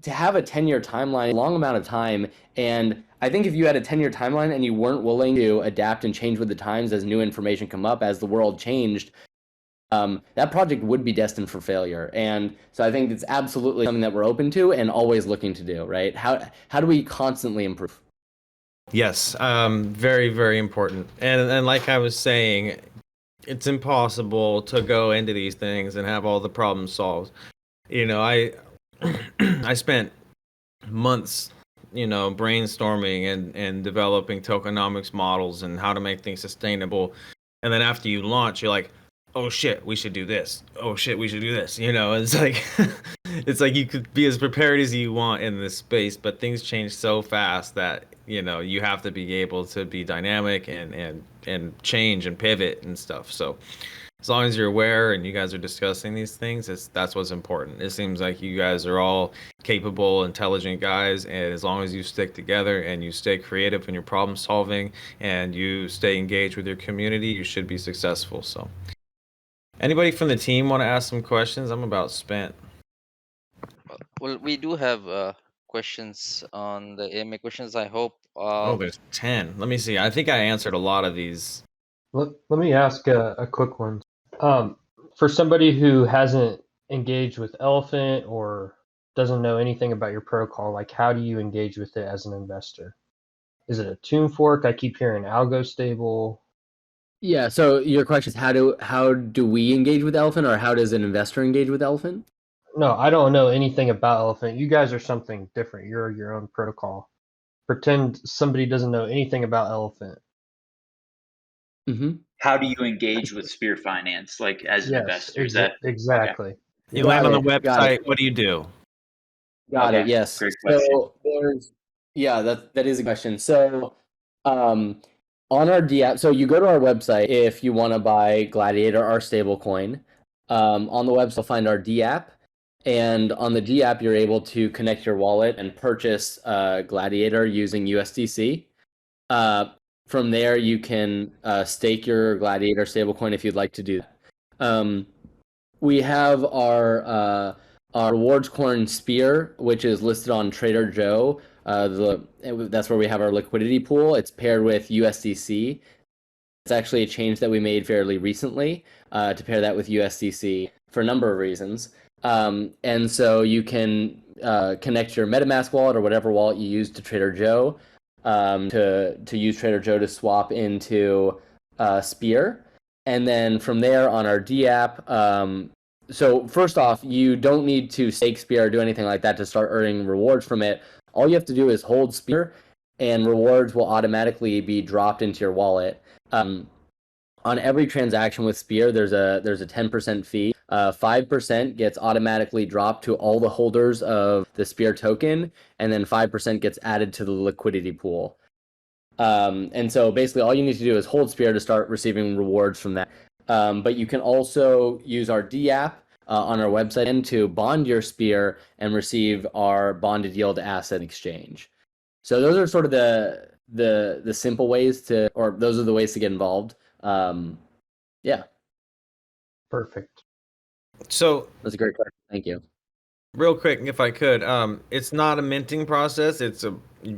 [SPEAKER 3] to have a 10-year timeline, a long amount of time, and I think if you had a 10-year timeline and you weren't willing to adapt and change with the times as new information come up, as the world changed, that project would be destined for failure. And so I think it's absolutely something that we're open to and always looking to do, right? How do we constantly improve?
[SPEAKER 1] Yes, very, very important. And like I was saying, it's impossible to go into these things and have all the problems solved. I I spent months, brainstorming and developing tokenomics models and how to make things sustainable. And then after you launch, you're like, oh shit, we should do this. Oh shit, we should do this. It's like it's like you could be as prepared as you want in this space, but things change so fast that, you have to be able to be dynamic and change and pivot and stuff. So as long as you're aware and you guys are discussing these things, that's what's important. It seems like you guys are all capable, intelligent guys, and as long as you stick together and you stay creative in your problem solving and you stay engaged with your community, you should be successful. So anybody from the team want to ask some questions? I'm about spent.
[SPEAKER 5] Well, we do have questions on the AMA questions, I hope.
[SPEAKER 1] There's 10. Let me see. I think I answered a lot of these.
[SPEAKER 6] Let me ask a quick one. For somebody who hasn't engaged with Elephant or doesn't know anything about your protocol, like how do you engage with it as an investor? Is it a tune fork? I keep hearing algo stable.
[SPEAKER 3] Yeah. So your question is how do we engage with Elephant, or how does an investor engage with Elephant?
[SPEAKER 6] No, I don't know anything about Elephant. You guys are something different. You're your own protocol. Pretend somebody doesn't know anything about Elephant.
[SPEAKER 3] Mm-hmm.
[SPEAKER 2] How do you engage with Spear Finance, like as an investor? Is that
[SPEAKER 6] exactly?
[SPEAKER 2] Okay.
[SPEAKER 1] You land on the
[SPEAKER 3] Got
[SPEAKER 1] website.
[SPEAKER 3] it.
[SPEAKER 1] What do you do?
[SPEAKER 3] Got
[SPEAKER 2] Okay,
[SPEAKER 3] it. Yes.
[SPEAKER 2] great question.
[SPEAKER 3] So that is a question. So on our DApp, so you go to our website if you want to buy Gladiator, our stable coin. On the website, you'll find our DApp, and on the DApp, you're able to connect your wallet and purchase Gladiator using USDC. From there, you can stake your Gladiator stablecoin if you'd like to do that. We have our rewards coin Spear, which is listed on Trader Joe. That's where we have our liquidity pool. It's paired with USDC. It's actually a change that we made fairly recently to pair that with USDC for a number of reasons. And so you can connect your MetaMask wallet or whatever wallet you use to Trader Joe to use Trader Joe to swap into Spear. And then from there on our DApp, so first off, you don't need to stake Spear or do anything like that to start earning rewards from it. All you have to do is hold Spear, and rewards will automatically be dropped into your wallet. On every transaction with Spear, there's a 10% fee. 5% gets automatically dropped to all the holders of the Spear token, and then 5% gets added to the liquidity pool. And so basically all you need to do is hold Spear to start receiving rewards from that. But you can also use our DApp on our website and to bond your Spear and receive our bonded yield asset exchange. So those are sort of the simple ways or those are the ways to get involved. Yeah.
[SPEAKER 6] Perfect.
[SPEAKER 1] So
[SPEAKER 3] That's a great question. Thank you.
[SPEAKER 1] real quick, if I could, it's not a minting process. It's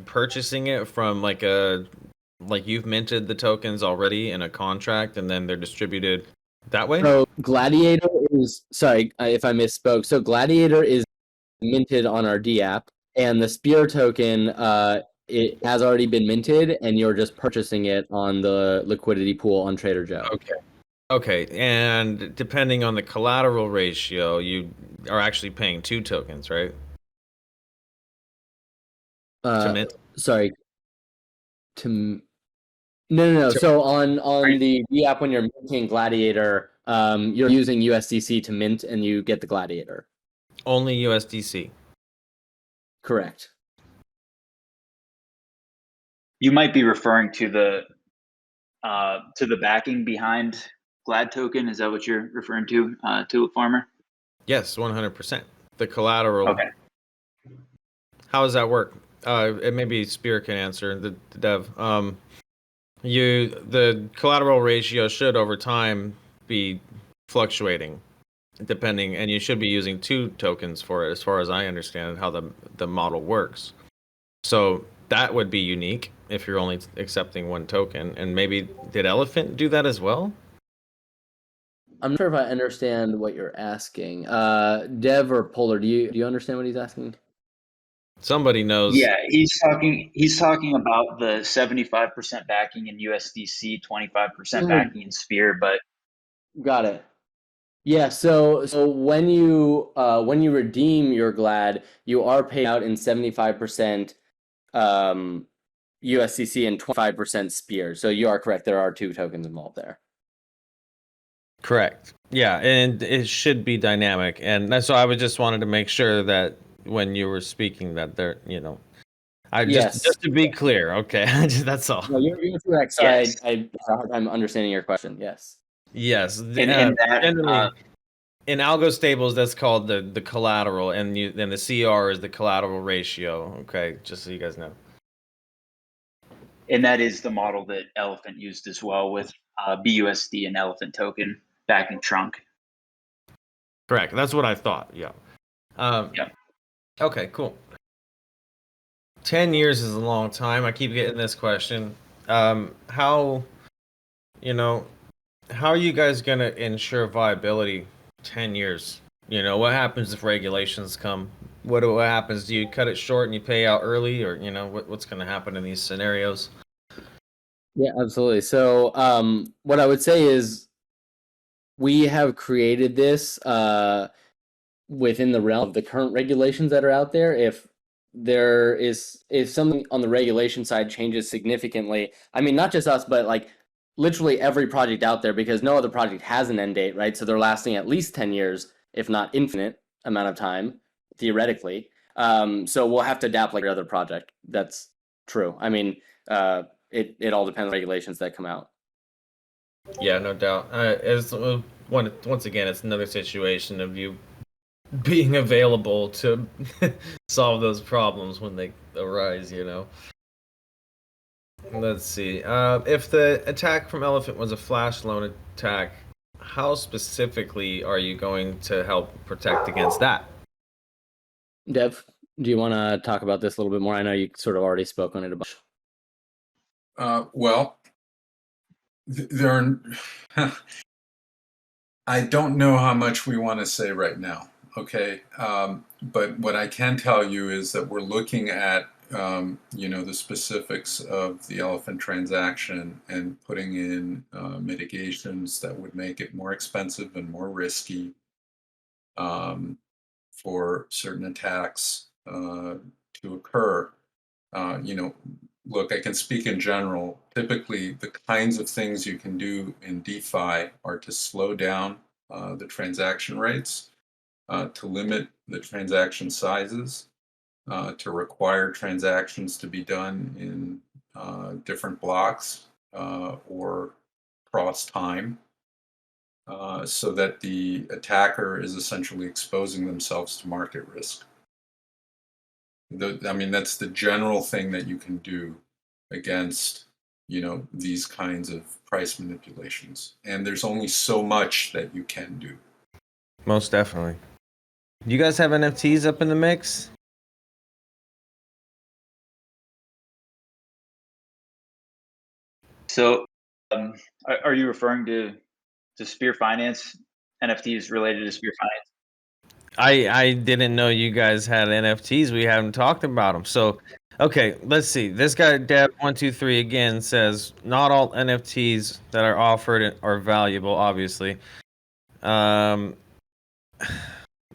[SPEAKER 1] purchasing it from like you've minted the tokens already in a contract, and then they're distributed that way.
[SPEAKER 3] So Gladiator is sorry if I misspoke. So Gladiator is minted on our DApp, and the Spear token it has already been minted, and you're just purchasing it on the liquidity pool on Trader Joe.
[SPEAKER 1] Okay, and depending on the collateral ratio, you are actually paying 2 tokens, right? To mint?
[SPEAKER 3] Sorry. No. So on the app, when you're minting Gladiator, you're using USDC to mint, and you get the Gladiator.
[SPEAKER 1] Only USDC.
[SPEAKER 3] Correct.
[SPEAKER 2] You might be referring to the backing behind Glad token. Is that what you're referring to, Tulip Farmer?
[SPEAKER 1] Yes, 100%. The collateral.
[SPEAKER 2] Okay.
[SPEAKER 1] How does that work? Maybe Spear can answer the dev. The collateral ratio should over time be fluctuating, depending, and you should be using 2 tokens for it, as far as I understand how the model works. So that would be unique if you're only accepting 1 token. And maybe did Elephant do that as well?
[SPEAKER 3] I'm not sure if I understand what you're asking. Dev or Polar, do you understand what he's asking?
[SPEAKER 1] Somebody knows.
[SPEAKER 2] Yeah, he's talking about the 75% backing in USDC, 25% backing in Sphere, but
[SPEAKER 3] Got it. Yeah, so when you redeem your GLAD, you are paid out in 75% USDC and 25% Spear. So you are correct. There are two tokens involved there.
[SPEAKER 1] Correct. Yeah, and it should be dynamic. And that's so I was just wanted to make sure that when you were speaking that there,
[SPEAKER 3] Yes.
[SPEAKER 1] just to be clear, okay. That's all.
[SPEAKER 3] No, you're correct. Sorry,
[SPEAKER 2] yes.
[SPEAKER 3] I had a hard time understanding your question. Yes.
[SPEAKER 1] Yes.
[SPEAKER 2] And that,
[SPEAKER 1] Generally, in algo stables, that's called the collateral, and then the CR is the collateral ratio. Okay, just so you guys know.
[SPEAKER 2] and that is the model that Elephant used as well with BUSD and Elephant token backing trunk.
[SPEAKER 1] Correct. That's what I thought. Yeah.
[SPEAKER 2] Yeah.
[SPEAKER 1] Okay. Cool. 10 years is a long time. I keep getting this question. How are you guys going to ensure viability 10 years? What happens if regulations come? What happens? Do you cut it short and you pay out early, or what's going to happen in these scenarios?
[SPEAKER 3] Yeah, absolutely. So what I would say is we have created this within the realm of the current regulations that are out there. If something on the regulation side changes significantly, I mean, not just us, but like literally every project out there, because no other project has an end date, right? So they're lasting at least 10 years, if not infinite amount of time, theoretically. So we'll have to adapt like every other project. That's true. I mean, it all depends on regulations that come out.
[SPEAKER 1] Yeah, no doubt. Once again, it's another situation of you being available to solve those problems when they arise. Let's see. If the attack from Elephant was a flash loan attack, how specifically are you going to help protect against that?
[SPEAKER 3] Dev, do you want to talk about this a little bit more? I know you sort of already spoke on it a bunch.
[SPEAKER 4] Well, there are. I don't know how much we want to say right now. Okay, but what I can tell you is that we're looking at the specifics of the Elephant transaction and putting in mitigations that would make it more expensive and more risky for certain attacks to occur. Look, I can speak in general. Typically, the kinds of things you can do in DeFi are to slow down the transaction rates, to limit the transaction sizes, to require transactions to be done in different blocks or cross time, so that the attacker is essentially exposing themselves to market risk. That's the general thing that you can do against, these kinds of price manipulations. And there's only so much that you can do.
[SPEAKER 1] Most definitely. You guys have NFTs up in the mix?
[SPEAKER 2] So are you referring to Sphere Finance, NFTs related to Sphere Finance?
[SPEAKER 1] I didn't know you guys had NFTs. We haven't talked about them. So, okay, let's see. This guy, Dab123, again says, not all NFTs that are offered are valuable, obviously.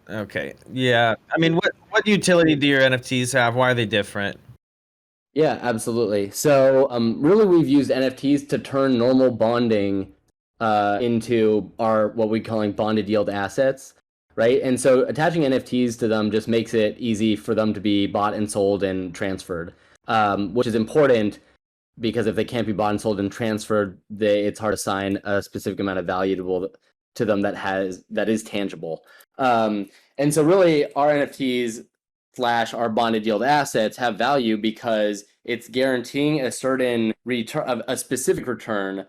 [SPEAKER 1] Okay. Yeah. I mean, what utility do your NFTs have? Why are they different?
[SPEAKER 3] Yeah, absolutely. So really we've used NFTs to turn normal bonding into our what we're calling bonded yield assets, right? And so attaching NFTs to them just makes it easy for them to be bought and sold and transferred, which is important because if they can't be bought and sold and transferred, it's hard to assign a specific amount of value to them that is tangible. And so really our NFTs / our bonded yield assets have value because it's guaranteeing a certain return, a specific return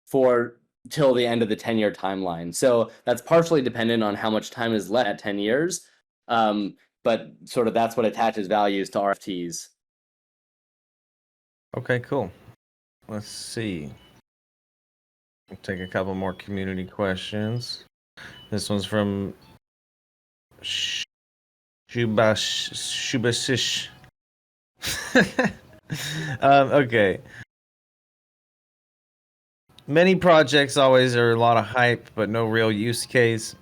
[SPEAKER 3] for till the end of the 10-year timeline. So that's partially dependent on how much time is left at 10 years. But sort of that's what attaches values to RFTs.
[SPEAKER 1] Okay, cool. Let's see. Take a couple more community questions. This one's from Shubasish. Okay. Many projects always are a lot of hype, but no real use case.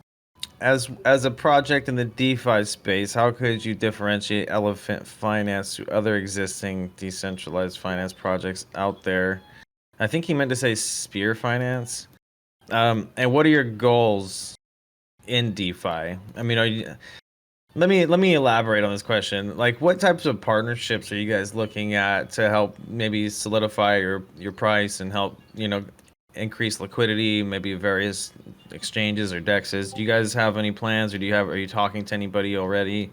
[SPEAKER 1] As a project in the DeFi space, how could you differentiate Elephant Finance to other existing decentralized finance projects out there? I think he meant to say Spear Finance. And what are your goals in DeFi? I mean, let me elaborate on this question. Like, what types of partnerships are you guys looking at to help maybe solidify your price and help increase liquidity, maybe various exchanges or dexes? Do you guys have any plans, or are you talking to anybody already?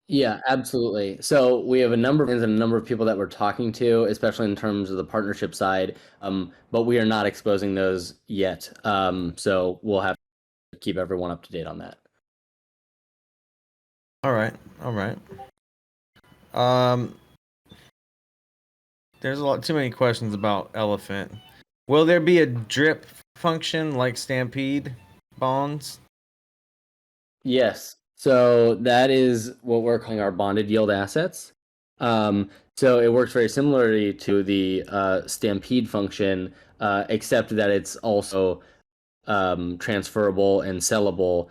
[SPEAKER 3] Yeah, absolutely. So we have a number of things and a number of people that we're talking to, especially in terms of the partnership side. But we are not exposing those yet. So we'll have to keep everyone up to date on that.
[SPEAKER 1] All right. There's too many questions about Elephant. Will there be a drip function like Stampede bonds?
[SPEAKER 3] Yes. So that is what we're calling our bonded yield assets. So it works very similarly to the Stampede function, except that it's also transferable and sellable,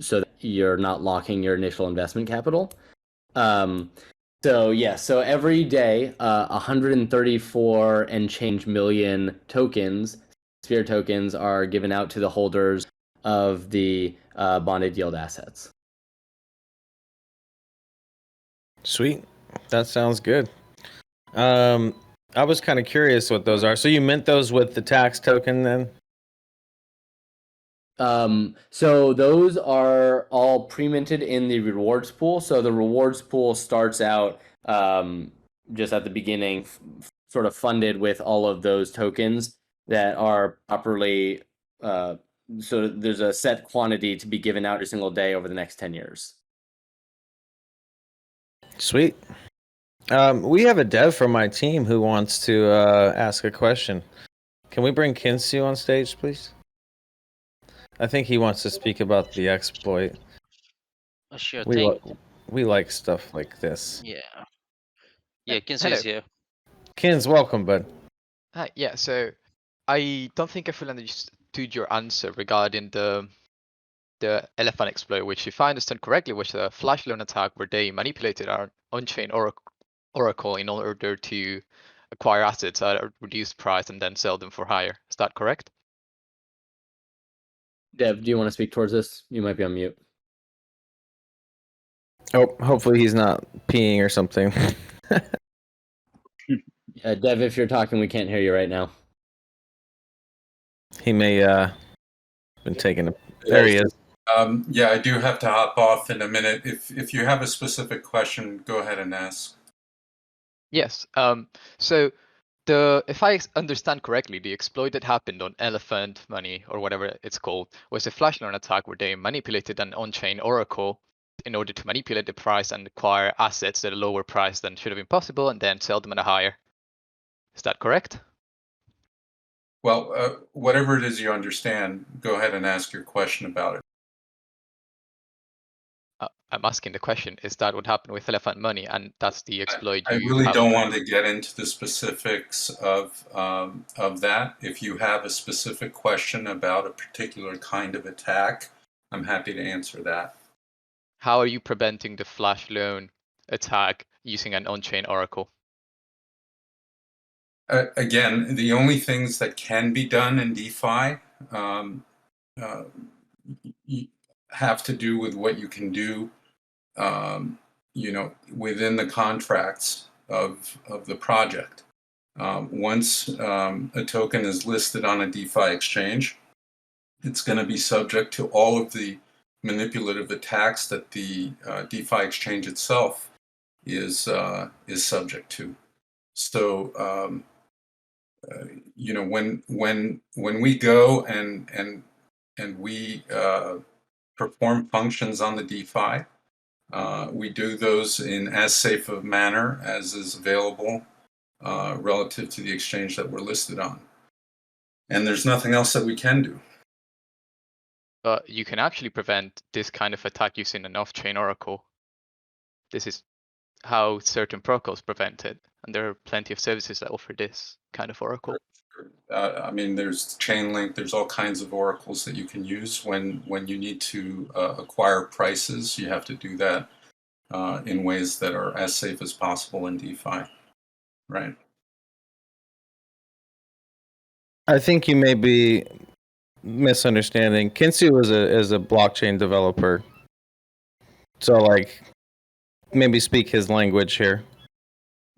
[SPEAKER 3] so that you're not locking your initial investment capital. So every day, 134 and change million tokens, Sphere tokens, are given out to the holders of the bonded yield assets.
[SPEAKER 1] Sweet, that sounds good. I was kind of curious what those are. So you mint those with the tax token then?
[SPEAKER 3] So those are all pre-minted in the rewards pool. So the rewards pool starts out just at the beginning, sort of funded with all of those tokens that are properly. So there's a set quantity to be given out every single day over the next 10 years.
[SPEAKER 1] Sweet. We have a dev from my team who wants to ask a question. Can we bring Kinsu on stage, please? I think he wants to speak about the exploit.
[SPEAKER 5] Sure
[SPEAKER 1] We
[SPEAKER 5] thing.
[SPEAKER 1] we like stuff like this.
[SPEAKER 5] Yeah, Kinsu
[SPEAKER 7] Hello.
[SPEAKER 5] is here.
[SPEAKER 1] Kins, welcome, bud.
[SPEAKER 7] Hi. Yeah. So I don't think I fully understood your answer regarding the elephant exploit, which, if I understand correctly, was a flash loan attack where they manipulated our on-chain oracle in order to acquire assets at a reduced price and then sell them for higher. Is that correct?
[SPEAKER 3] Dev, do you want to speak towards this? You might be on mute.
[SPEAKER 1] Oh, hopefully he's not peeing or something.
[SPEAKER 3] Dev, if you're talking, we can't hear you right now.
[SPEAKER 1] He may been taking a. There he is.
[SPEAKER 4] Yeah, I do have to hop off in a minute. If you have a specific question, go ahead and ask.
[SPEAKER 7] Yes. So if I understand correctly, the exploit that happened on Elephant.Money, or whatever it's called, was a flash loan attack where they manipulated an on-chain oracle in order to manipulate the price and acquire assets at a lower price than should have been possible, and then sell them at a higher. Is that correct?
[SPEAKER 4] Well, whatever it is you understand, go ahead and ask your question about it.
[SPEAKER 7] I'm asking the question, is that what happened with Elephant.Money, and that's the exploit
[SPEAKER 4] I
[SPEAKER 7] you
[SPEAKER 4] really
[SPEAKER 7] have?
[SPEAKER 4] don't want to get into the specifics of that. If you have a specific question about a particular kind of attack, I'm happy to answer that.
[SPEAKER 7] How are you preventing the flash loan attack using an on-chain oracle?
[SPEAKER 4] Again, the only things that can be done in DeFi have to do with what you can do, within the contracts of the project. Once a token is listed on a DeFi exchange, it's going to be subject to all of the manipulative attacks that the DeFi exchange itself is subject to. So, when we go and we perform functions on the DeFi, we do those in as safe a manner as is available relative to the exchange that we're listed on. And there's nothing else that we can do.
[SPEAKER 7] But you can actually prevent this kind of attack using an off-chain oracle. This is how certain protocols prevent it, and there are plenty of services that offer this kind of oracle.
[SPEAKER 4] I mean, there's Chainlink. There's all kinds of oracles that you can use when you need to acquire prices. You have to do that in ways that are as safe as possible in DeFi, right?
[SPEAKER 1] I think you may be misunderstanding. Kinsu is a blockchain developer, so like maybe speak his language here.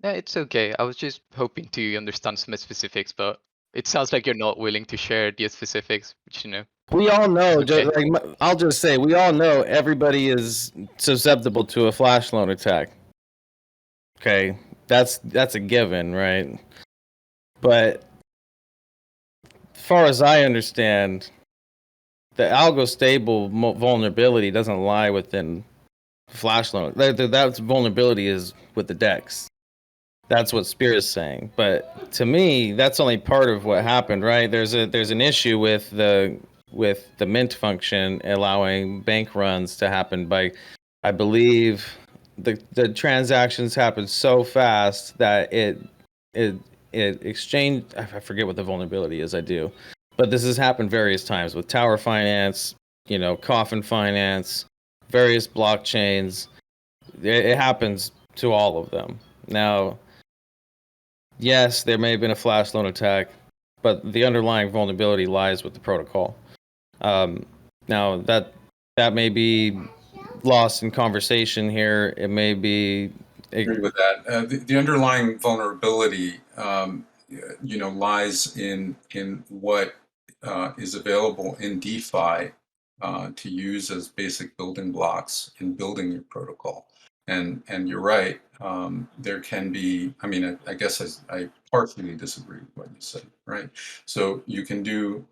[SPEAKER 7] Yeah, it's okay. I was just hoping to understand some specifics, but it sounds like you're not willing to share the specifics, which,
[SPEAKER 1] We all know,
[SPEAKER 7] Okay.
[SPEAKER 1] I'll just say, we all know everybody is susceptible to a flash loan attack. Okay, that's a given, right? But as far as I understand, the algo stable vulnerability doesn't lie within flash loan. That vulnerability is with the DEX. That's what Spear is saying. But to me, that's only part of what happened, right? There's an issue with the mint function allowing bank runs to happen by, I believe, the transactions happen so fast that it exchanged. I forget what the vulnerability is. I do, but this has happened various times with Tower Finance, Coffin Finance, various blockchains. It happens to all of them. Now, yes, there may have been a flash loan attack, but the underlying vulnerability lies with the protocol. Now that may be lost in conversation here. It may be.
[SPEAKER 4] I agree with that. The underlying vulnerability, lies in what is available in DeFi to use as basic building blocks in building your protocol. And you're right. There can be. I mean, I guess I partially disagree with what you said. Right. So you can do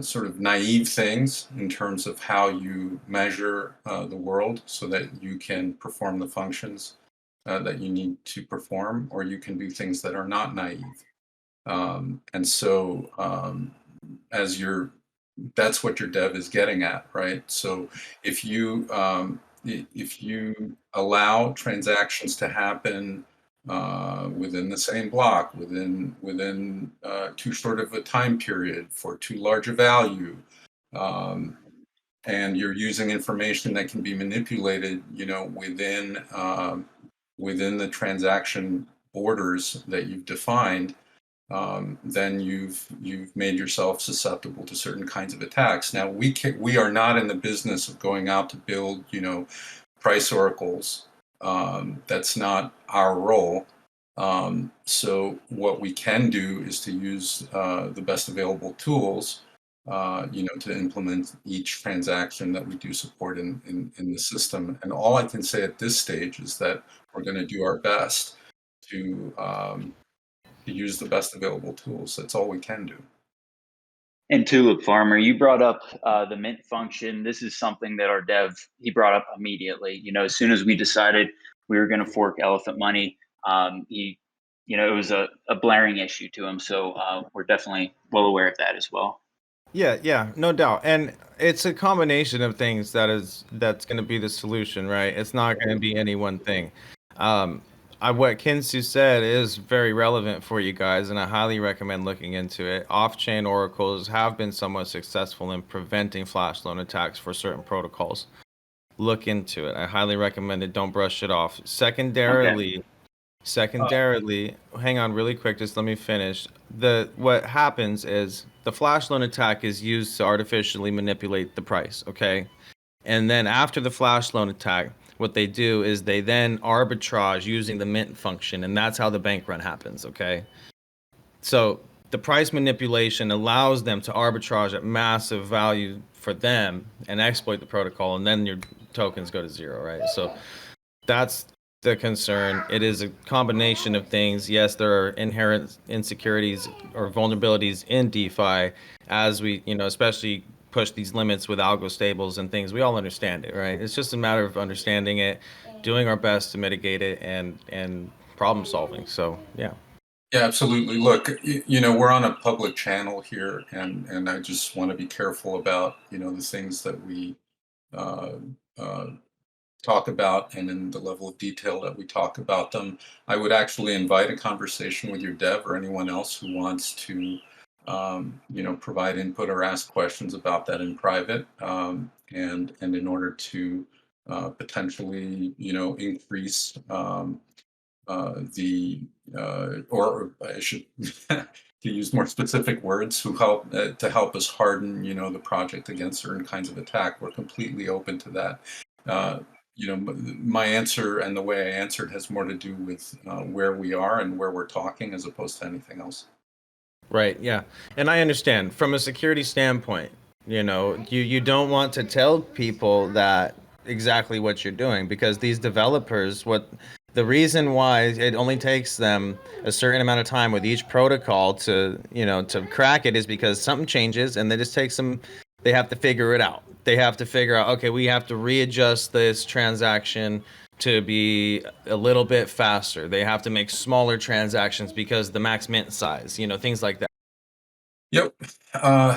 [SPEAKER 4] sort of naive things in terms of how you measure the world, so that you can perform the functions that you need to perform, or you can do things that are not naive. And so, that's what your dev is getting at, right? So if you allow transactions to happen within the same block, within too short of a time period for too large a value, and you're using information that can be manipulated, within the transaction borders that you've defined, then you've made yourself susceptible to certain kinds of attacks. Now, we are not in the business of going out to build, price oracles. That's not our role. So what we can do is to use the best available tools, to implement each transaction that we do support in the system. And all I can say at this stage is that we're going to do our best to use the best available tools. That's all we can do.
[SPEAKER 2] And Tulip Farmer, you brought up the mint function. This is something that our dev, he brought up immediately. As soon as we decided we were going to fork Elephant.Money, it was a blaring issue to him. So we're definitely well aware of that as well.
[SPEAKER 1] Yeah, no doubt. And it's a combination of things that's going to be the solution, right? It's not going to be any one thing. What Kinsu said is very relevant for you guys, and I highly recommend looking into it. Off-chain oracles have been somewhat successful in preventing flash loan attacks for certain protocols. Look into it. I highly recommend it. Don't brush it off. Secondarily, hang on really quick, just let me finish. What happens is the flash loan attack is used to artificially manipulate the price, okay? And then after the flash loan attack, what they do is they then arbitrage using the mint function, and that's how the bank run happens, okay? So the price manipulation allows them to arbitrage at massive value for them and exploit the protocol, and then your tokens go to zero, right? So that's the concern. It is a combination of things. Yes, there are inherent insecurities or vulnerabilities in DeFi as we, especially push these limits with algo stables and things. We all understand it, right? It's just a matter of understanding it, doing our best to mitigate it, and problem solving. So yeah.
[SPEAKER 4] Yeah, absolutely. Look, we're on a public channel here, and I just want to be careful about, the things that we uh, uh, talk about and in the level of detail that we talk about them. I would actually invite a conversation with your dev or anyone else who wants to, provide input or ask questions about that in private, and in order to potentially, increase or I should to use more specific words, who help to help us harden, the project against certain kinds of attack. We're completely open to that. Uh, my answer and the way I answered has more to do with where we are and where we're talking, as opposed to anything else.
[SPEAKER 1] Right, yeah. And I understand from a security standpoint, you don't want to tell people that exactly what you're doing, because these developers, the reason why it only takes them a certain amount of time with each protocol to crack it is because something changes, and they have to figure it out. They have to figure out, okay, we have to readjust this transaction to be a little bit faster. They have to make smaller transactions because the max mint size, things like that.
[SPEAKER 4] Yep.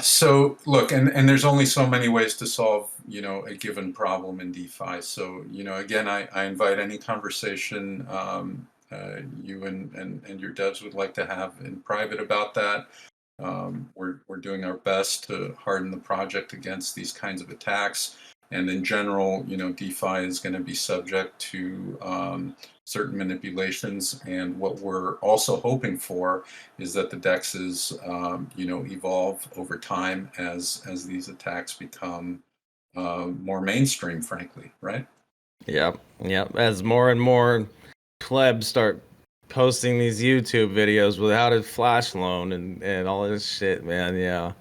[SPEAKER 4] So look, and there's only so many ways to solve, a given problem in DeFi. So, again, I invite any conversation you and your devs would like to have in private about that. We're doing our best to harden the project against these kinds of attacks. And in general, DeFi is going to be subject to certain manipulations. And what we're also hoping for is that the DEXs, evolve over time as these attacks become more mainstream, frankly, right?
[SPEAKER 1] Yep. As more and more plebs start posting these YouTube videos without a flash loan and all this shit, man. Yeah.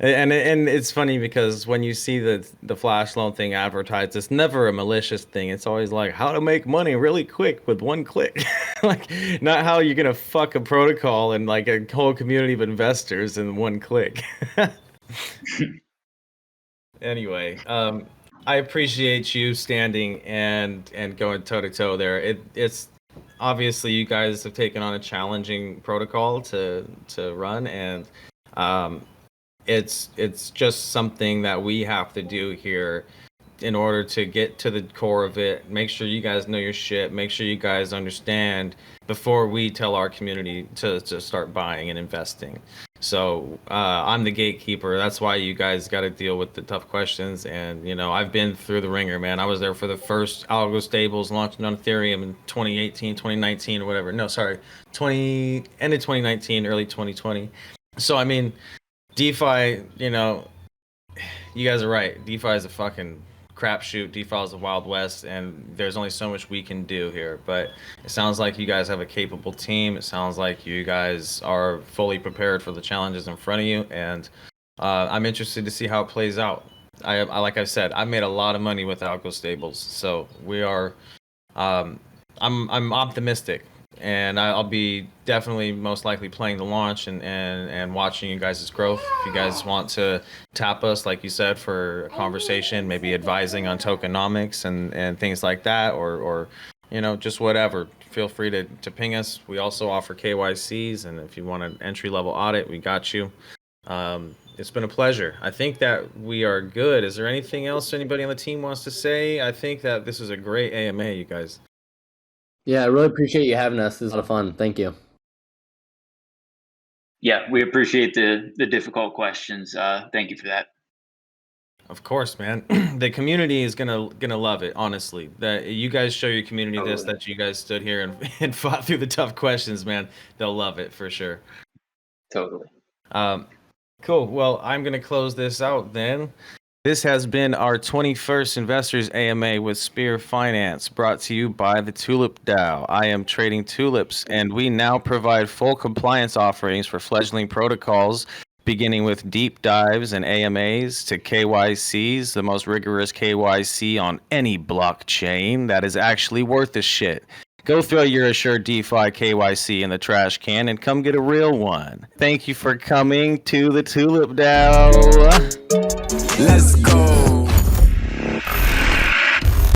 [SPEAKER 1] And it's funny because when you see the flash loan thing advertised, it's never a malicious thing. It's always like how to make money really quick with one click. Like, not how you're gonna fuck a protocol and like a whole community of investors in one click. Anyway, I appreciate you standing and going toe to toe there. It's obviously you guys have taken on a challenging protocol to run, and it's just something that we have to do here in order to get to the core of it. Make sure you guys know your shit. Make sure you guys understand before we tell our community to start buying and investing. So I'm the gatekeeper. That's why you guys got to deal with the tough questions. And, I've been through the ringer, man. I was there for the first algo stables launched on Ethereum in 2018, 2019, or whatever. No, sorry, end of 2019, early 2020. So, I mean, DeFi, you guys are right. DeFi is a fucking crapshoot. DeFi is the Wild West, and there's only so much we can do here. But it sounds like you guys have a capable team. It sounds like you guys are fully prepared for the challenges in front of you, and I'm interested to see how it plays out. I like I said, I made a lot of money with algo stables, so we are. I'm optimistic. And I'll be definitely most likely playing the launch and watching you guys' growth. If you guys want to tap us, like you said, for a conversation, maybe advising on tokenomics and things like that, or just whatever, feel free to ping us. We also offer KYCs, and if you want an entry-level audit, we got you. It's been a pleasure. I think that we are good. Is there anything else anybody on the team wants to say? I think that this is a great AMA, you guys.
[SPEAKER 3] Yeah, I really appreciate you having us. This is a lot of fun. Thank you.
[SPEAKER 2] Yeah, we appreciate the difficult questions. Thank you for that.
[SPEAKER 1] Of course, man. The community is gonna love it. Honestly, that you guys show your community this, that you guys stood here and fought through the tough questions, man. They'll love it for sure.
[SPEAKER 2] Totally.
[SPEAKER 1] Cool. Well, I'm gonna close this out then. This has been our 21st Investors AMA with Spear Finance, brought to you by the TulipDAO. I am trading tulips, and we now provide full compliance offerings for fledgling protocols, beginning with deep dives and AMAs to KYCs, the most rigorous KYC on any blockchain that is actually worth a shit. Go throw your Assured DeFi KYC in the trash can and come get a real one. Thank you for coming to the TulipDAO.
[SPEAKER 8] Let's go.